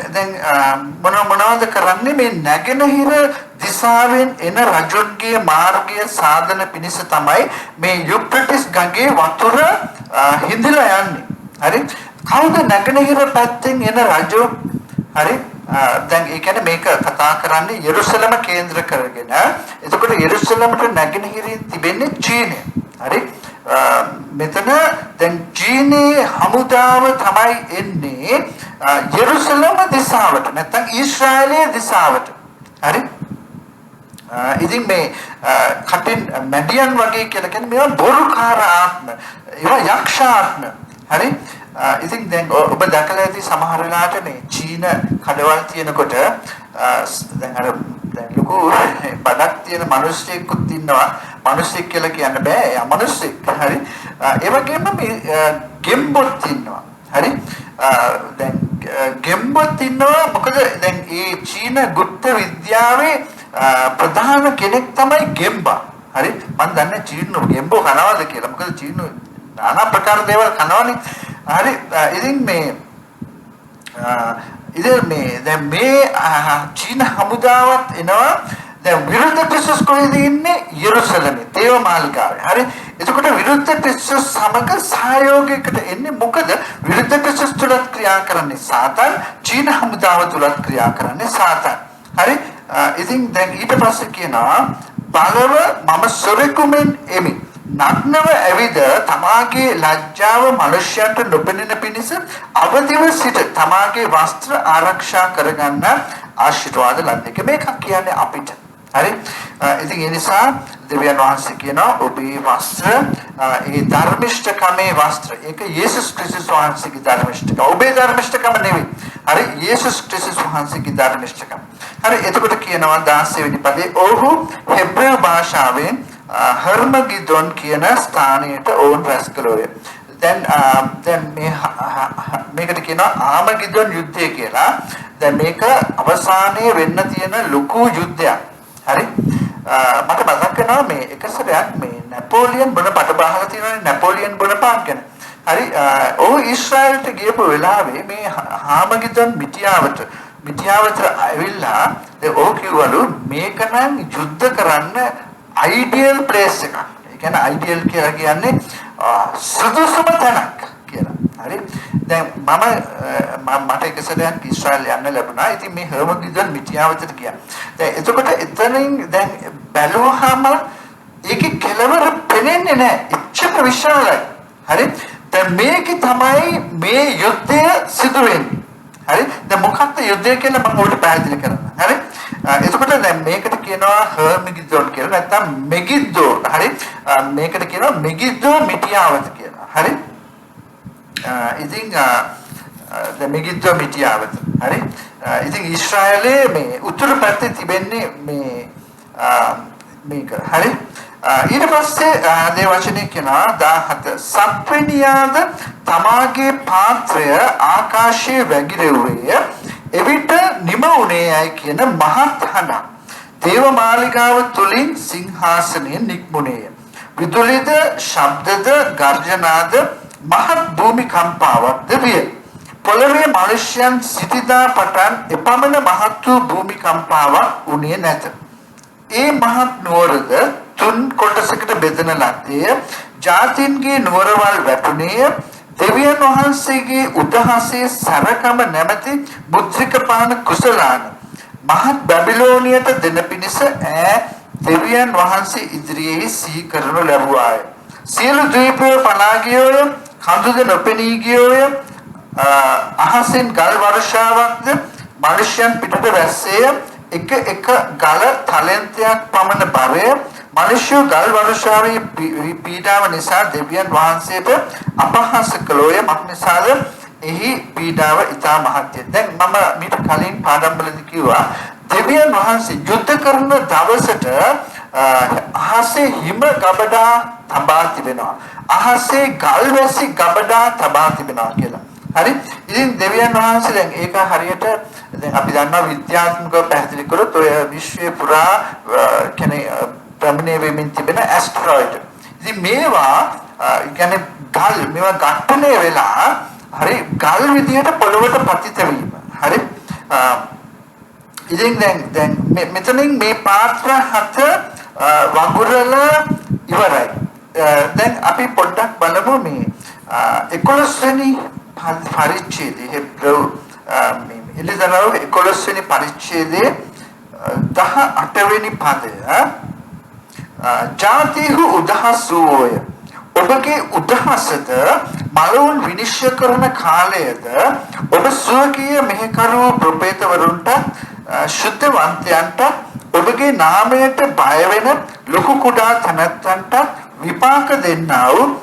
දැන් මොනවද කරන්නේ මේ නැගෙනහිර දිශාවෙන් එන රජුන්ගේ මාර්ගය සාධන පිණිස තමයි මේ යුප්‍රටිස් ගඟේ වතුර හිඳිලා යන්නේ. හරි. කවුද නැගෙනහිර පැත්තෙන් එන රජු? හරි. දැන් ඒ කියන්නේ මේක කතා කරන්නේ යෙරුසලම කේන්ද්‍ර කරගෙන. එතකොට යෙරුසලමට නැගෙනහිරින් තිබෙන්නේ චීනය. හරි. මෙතන දැන් චීනයේ හමුදාව තමයි එන්නේ යෙරුසලම දිශාවට නැත්නම් ඊශ්‍රායලයේ දිශාවට. හරි. ඉතින් මේ කටින් මැඩියන් වගේ කියලා කියන්නේ මේවා බොරුකාර ආත්ම. ඒවා යක්ෂ ආත්ම. හරි. ඉතින් දැන් ඔබ දැකලා ඇති සමහර වෙලාවට මේ චීන කඩවල් තියෙනකොට දැන් අර දැන් ලොකු බඩක් තියෙන මිනිස්සෙකුත් ඉන්නවා. මිනිස්සෙක් කියලා කියන්න බෑ. එයා මිනිස්සෙක්. හරි. ඒ වගේම මේ ගෙම්බොත් ඉන්නවා. හරි. දැන් ගෙම්බොත් ඉන්නවා. මොකද දැන් මේ චීන ගුප්ත විද්‍යාවේ ප්‍රධාන කෙනෙක් තමයි ගෙම්බා. හරි. මම දන්නේ චීන ගෙම්බෝ කනවාද කියලා. මොකද චීන নানা ප්‍රකාර දේවල් කනවනේ. හරි. ඉතින් දැන් මේ චීන හමුදාවත් එනවා. දැන් විරුද්ධ ක්‍රිස්තුස් කොහෙද ඉන්නේ? යෙරුසලමේ දේවමාලිගාවේ. හරි. එතකොට විරුද්ධ ක්‍රිස්තුස් සමග සහයෝගයකට එන්නේ මොකද? විරුද්ධ ක්‍රිස්තුස් තුලත් ක්‍රියා කරන්නේ සාතන්, චීන හමුදාව තුලත් ක්‍රියා කරන්නේ සාතන්. හරි. ඉතින් දැන් ඊට පස්සේ කියනවා බලව මම සොරෙකුමෙන් එමි. නග්නව ඇවිද තමාගේ ලැජ්ජාව මනුෂ්‍යයන්ට නොපෙනෙන පිණිස අවදිව සිට තමාගේ වස්ත්‍ර ආරක්ෂා කරගන්න ආශිර්වාද ලද්දක මේක කියන්නේ අපිට. හරි. ඉතින් ඒ නිසා දෙවියන් වහන්සේ කියනවා ඔබේ වස්ත්‍ර ඒ ධර්මිෂ්ඨකමේ වස්ත්‍ර. ඒක යේසුස් ක්‍රිස්තුස් වහන්සේගේ ධර්මිෂ්ඨකම. ඔබේ ධර්මිෂ්ඨකම නෙවෙයි. හරි. යේසුස් ක්‍රිස්තුස් වහන්සේගේ ධර්මිෂ්ඨකම. හරි. එතකොට කියනවා 16 වෙනි පදේ ඔහු හෙබ්‍රේය භාෂාවෙන් හර්මගිදොන් කියන ස්ථානයට ඕන් රැස් කළෝය. දැන් මේකට කියනවා ආමගිදොන් යුද්ධය කියලා. දැන් මේක අවසානයේ වෙන්න තියෙන ලොකු යුද්ධයක්. හරි. මට මතක් වෙනවා මේ එක සැරයක් මේ නැපෝලියන් බොනපාට බහලා තියෙනනේ නැපෝලියන් බොනපාට ගැන. හරි. ඔහු ඊශ්‍රායලට ගියපු වෙලාවේ මේ ආමගිදොන් මිටියාවට ඇවිල්ලා ඔහු කිව්වලු මේක නම් යුද්ධ කරන්න ideal place එකක්. ඒ කියන්නේ ideal කියලා කියන්නේ සුදුසුම තැනක් කියලා. හරි. දැන් මට එක සැරයක් ඊශ්‍රායල් යන්න ලැබුණා. ඉතින් මේ හර්මගිදොන් මිටියාවතට ගියා. දැන් එතකොට එතනින් දැන් බැලුවාම ඒකේ කෙලවර පෙනෙන්නේ නැහැ. එච්චර විශාලයි. හරි. දැන් මේකේ තමයි මේ යුද්ධය සිදු වෙන්නේ. හරි. දැන් මොකක්ද යුද්ධය කියලා මම ඔයාලට පැහැදිලි කරන්න. හරි. එතකොට දැන් මේකට කියනවා හර්මගිදොන් කියලා නැත්නම් මෙගිද්දෝ. හරි. මේකට කියනවා මෙගිද්දෝ මිටියාවත කියලා. හරි. ඉතින් දැන් මෙගිද්දෝ මිටියාවත. හරි. ඉතින් ඊශ්‍රායලයේ මේ උතුරු පැත්තේ තිබෙන්නේ මේක. හරි. ඊට පස්සේ දේවචනේ කියනවා 17 සත්වෙනියාද තමාගේ පාත්‍රය ආකාශයේ වැగిරෙව්වේ එවිට නිම උනේයයි කියන මහත් හඬක් දේවමාලිගාව තුලින් සිංහාසනයෙන් නික්මුණේය. විදුලිද ශබ්දද ගර්ජනාද මහත් භූමිකම්පාවක්ද විය. පොළවේ මිනිසයන් සිටිදා පටන් එපමණ මහත් වූ භූමිකම්පාවක් උනේ නැත. ඒ මහත් නුවරද තුන් කොටසකට බෙදෙන ලද්දේ ජාතින්ගේ නුවරවල් වැටුණේ දෙවියන් වහන්සේගේ උදහසේ සරකම නැමැති මුද්‍රික පාන කුසලාන මහත් බැබිලෝනියට දෙන පිණිස දෙවියන් වහන්සේ ඉදිරියේ සිහි කරනු ලැබුවාය. සියලු ද්වීපය පලා ගියෝය, කඳුද නොපෙනී ගියෝය, අහසෙන් ගල් වර්ෂාවක්ද මිනිසයන් පිටට වැස්සේය. එක ගල තලෙන්තයක් පමණ බරය මිනිස්සු ගල් වර්ෂාවේ පීඩාව නිසා දෙවියන් වහන්සේට අපහාස කළෝය. මක් නිසාද එහි පීඩාව ඉතා මහත්ය. දැන් මම මීට කලින් පාඩම් වලදී කිව්වා දෙවියන් වහන්සේ යුද්ධ කරන දවසට අහසේ හිම ගබඩා තබා තිබෙනවා. අහසේ ගල්වැසි ගබඩා තබා තිබෙනවා කියලා. හරි? ඉතින් දෙවියන් වහන්සේ දැන් ඒක හරියට දැන් අපි දන්නවා විද්‍යාත්මකව පැහැදිලි කරොත් ඔය විශ්වයේ පුරා කියන්නේ ප්‍රමිනේ වෙමින් තිබෙන ඇස්ටරොයිඩ්. ඉතින් මේවා කියන්නේ ගල් මේවා ඝට්ටණය වෙලා හරි ගල් විදියට පොළොවට පතිත වීම. හරි? ඉතින් දැන් මෙතනින් මේ පාත්‍ර හත වගුරලා ඉවරයි. දැන් අපි පොඩ්ඩක් බලමු මේ 11 වෙනි පරිච්ඡේදයේ හෙබ්‍රෙව් මේ එලිදරව 11 වෙනි පරිච්ඡේදයේ 18 වෙනි පදය. ජාතිහු උදහස් වූය. ඔබගේ උදහසද මලවුන් විනිශ්චය කරන කාලයද ඔබ ස්වකීය මෙහෙකරු ප්‍රොපේතවරුන්ට ශුද්ධවන්තයන්ට ඔබගේ නාමයට බය වෙන ලොකු කුඩා තනත්තන්ට විපාක දෙන්නා වූ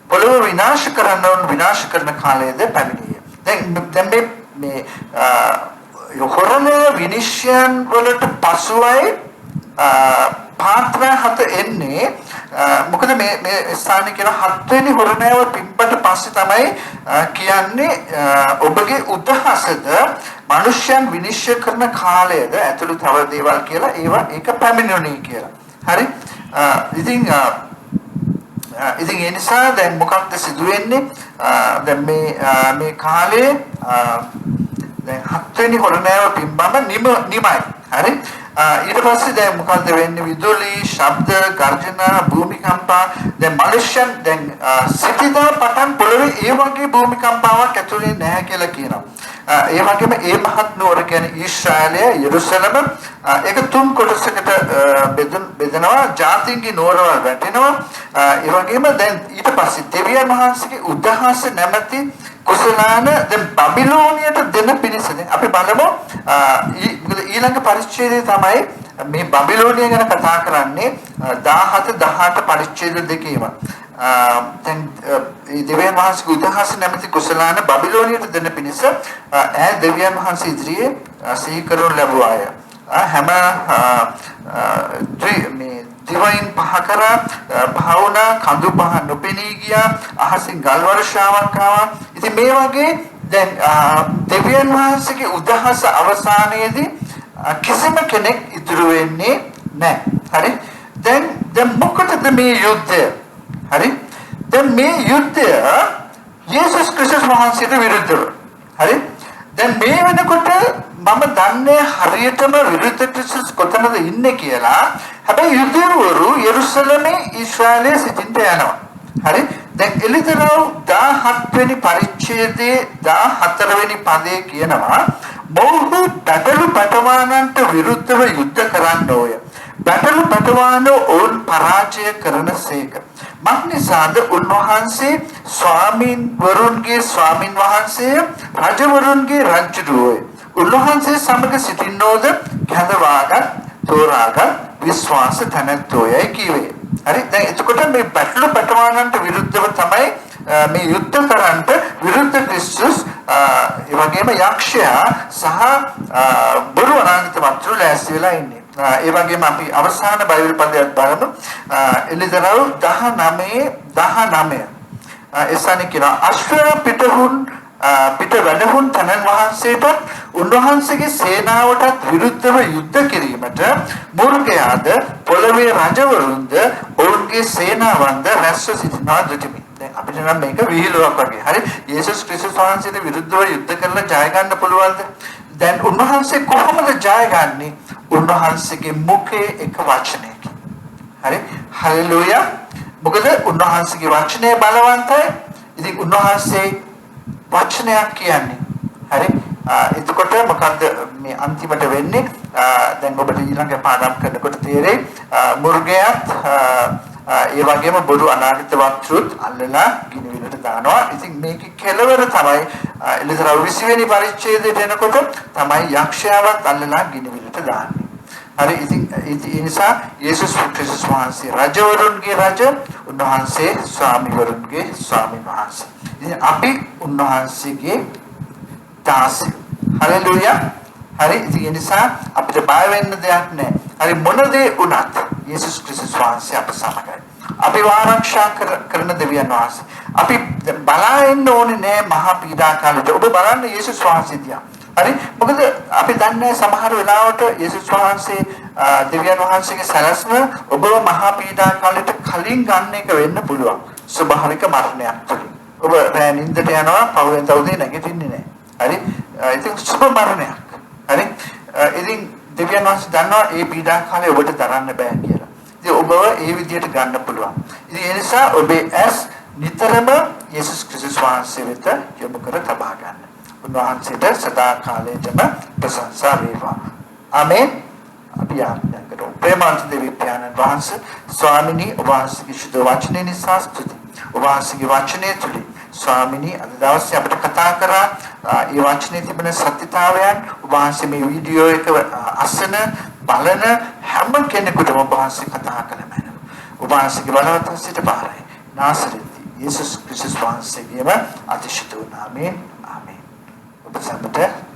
පොළොව විනාශ කරනවුන් විනාශ කරන කාලයද පැමිණිය. දැන් මේ යොහරණය විනිශ්චයන් වලට පසුවයි පාත්‍ර හත එන්නේ. මොකද මේ ස්ථානයේ කියන 7 වෙනි හොරණයව පිම්පට පස්සේ තමයි කියන්නේ ඔබගේ උදහසද මිනිස්යන් විනිශ්චය කරන කාලයද ඇතුළු තව දේවල් කියලා ඒක පැමිණුණේ කියලා. හරි? ඉතින් ඒ නිසා දැන් මොකක්ද සිදු වෙන්නේ? දැන් මේ කාලේ දැන් 7 වෙනි හොරණයව පිම්බම නිමයි. හරි? ඊට පස්සේ දැන් මොකද්ද වෙන්නේ? විදුලි, ශබ්ද, ගර්ජන, භූමිකම්පා. දැන් මනුෂ්‍යයන් දැන් සිටිදා පටන් පොළවේ ඒ වගේ භූමිකම්පාවක් ඇතුලේ නැහැ කියලා කියනවා. ඒ වගේම ඒ මහත් නුවර කියන්නේ ඊශ්‍රායලය, යෙරුසලම ඒක තුන් කොටසකට බෙදෙනවා. ජාතින්ගේ නුවරවල් වැටෙනවා. ඒ වගේම දැන් ඊට පස්සේ දෙවියන් වහන්සේගේ උදහස නැමැති කුසලාන දැන් බබිලෝනියට දෙන පිණිස අපි බලමු ඊළඟ පරිච්ඡේදයේ තමයි මේ බබිලෝනිය ගැන කතා කරන්නේ 17 18 පරිච්ඡේද දෙකේම දැන් මේ දෙවියන් වහන්සේගේ උදහස නැමැති කුසලාන බබිලෝනියට දෙන පිණිස ඈ දෙවියන් වහන්සේ ඉදිරියේ සිහි කරනු ලැබුවාය. හැම මේ දිවයින් පහ කරා භාවනා කඳු පහ නොපෙනී ගියා. අහසින් ගල් වර්ෂාවක් ආවා. ඉතින් මේ වගේ දැන් දෙවියන් වහන්සේගේ උදහස අවසානයේදී කිසිම කෙනෙක් ඉතුරු වෙන්නේ නැහැ. හරි? දැන් මොකටද මේ යුද්ධය? හරි? දැන් මේ යුද්ධය යේසුස් ක්‍රිස්තුස් වහන්සේට විරුද්ධව. හරි? දැන් මේ වෙනකොට මම දන්නේ හරියටම විරුද්ධ ක්‍රිස්තුස් කොතනද ඉන්නේ කියලා. හැබැයි යුදෙවරු යෙරුසලමේ ඊශ්‍රායලයේ සිටින්න යනවා. හරි? දැන් එලිදරව් 17 වෙනි පරිච්ඡේදයේ 14 වෙනි පදයේ කියනවා මොහු බැටළු පැටවානන්ට විරුද්ධව යුද්ධ කරන්න ඕය. බැටළු පැටවානෝ ඔවුන් පරාජය කරනසේක. මක්නිසාද උන්වහන්සේ ස්වාමින් වරුන්ගේ ස්වාමින් වහන්සේ රජවරුන්ගේ රජුරුවෝය. උන්වහන්සේ සමග සිටින්නෝද කැඳවාගත් තෝරාගත් විශ්වාස තනත්තෝයයි කිව්වේ. හරි? දැන් එතකොට මේ බැටළු පැටවානන්ට විරුද්ධව තමයි මේ යුද්ධ කරන්නට විරුද්ධ ක්‍රිස්තුස් ඒ වගේම යක්ෂයා සහ බොරු අනාගත වස්තු ලෑස්ති වෙලා ඉන්නේ. ඒ වගේම අපි අවසාන බයිබල් පදයක් බලමු. එලිදරව් 19 එසානේ කියන අශ්වය පිට වැඩහුන් තනන් වහන්සේට උන්වහන්සේගේ සේනාවටත් විරුද්ධව යුද්ධ කිරීමට මුර්ගයාද පොළවේ රජවරුන්ද ඔවුන්ගේ සේනාවන්ද රැස්ව සිටිනවා දුටිමි. දැන් අපිට නම් මේක විහිළුවක් වගේ. හරි? යේසුස් ක්‍රිස්තුස් වහන්සේට විරුද්ධව යුද්ධ කරලා ජය ගන්න පුළුවන්ද? දැන් උන්වහන්සේ කොහොමද ජය ගන්නේ? උන්වහන්සේගේ මුඛයේ එක වචනයකින්. හරි? හලෙලූයා. මොකද උන්වහන්සේගේ වචනය බලවන්තයි. ඉතින් උන්වහන්සේ වචනයක් කියන්නේ. හරි? එතකොට මොකද්ද මේ අන්තිමට වෙන්නේ? දැන් ඔබට ඊළඟ පාඩම් කරනකොට තේරෙයි මුර්ගයාත් ඒ වගේම බොරු අනාගත වස්තුත් අල්ලලා ගිනිවිලට දානවා. ඉතින් මේකේ කෙලවර තමයි එලිදරව් 20 වෙනි පරිච්ඡේදයට එනකොට තමයි යක්ෂයාවත් අල්ලලා ගිනිවිලට දාන්නේ. හරි? ඉතින් ඒ නිසා යේසුස් ක්‍රිස්තුස් වහන්සේ රජවරුන්ගේ රජ, උන්වහන්සේ ස්වාමිවරුන්ගේ ස්වාමීන් වහන්සේ. ඉතින් අපි උන්වහන්සේගේ දාසයෝ. හලෙලූයා. හරි ඉතින් ඒ නිසා අපිට බය වෙන්න දෙයක් නැහැ. හරි මොන දේ වුණත් යේසුස් ක්‍රිස්තුස් වහන්සේ අප සමගයි. අපි ආරක්ෂා කරන දෙවියන් වහන්සේ. අපි බලා ඉන්න ඕනේ නෑ මහා පීඩා කාලෙට. ඔබ බලන්න යේසුස් වහන්සේ දිහා. හරි මොකද අපි දන්නේ සමහර වෙලාවට යේසුස් වහන්සේ දෙවියන් වහන්සේගේ සැලැස්ම ඔබව මහා පීඩා කාලෙට කලින් ගන්න එක වෙන්න පුළුවන්. ස්වභාවික මරණයක් තුළින්. ඔබ රැ නිින්දට යනවා පහුවෙන් තවදී නැගිටින්නේ නැහැ. හරි ඉතින් සුබ මරණයක්. හරි ඉතින් දෙවියන් වහන්සේ දන්නවා මේ පීඩා කාලේ ඔබට දරන්න බෑ කියලා. ඉතින් ඔබව ඒ විදිහට ගන්න පුළුවන්. ඉතින් ඒ නිසා ඔබේ ඇස් නිතරම යේසුස් ක්‍රිස්තුස් වහන්සේ වෙත යොමු කර තබා ගන්න. උන්වහන්සේට සදා කාලයටම ප්‍රශංසා වේවා. ආමේන්. අපි ආඥා කරමු. ප්‍රේමවන්ත දෙවි පියාණන් වහන්සේ ස්වාමිනී ඔබ වහන්සේගේ ශුද්ධ වචනේ නිසා ස්තුති. ඔබ වහන්සේගේ වචනේ තුලින් ස්වාමිනී අද දවසේ අපිට කතා කරා ඒ වචනේ තිබෙන සත්‍යතාවයන් ඔබ වහන්සේ මේ වීඩියෝ එක අසන බලන හැම කෙනෙකුටම ඔබ වහන්සේ කතා කළා. ඔබ වහන්සේගේ බලවත් හස්තයට පාරයි. නාසරෙත් යේසුස් ක්‍රිස්තුස් වහන්සේගේම අතිශය නාමයෙන් ආමේන්. ඔබ සැමට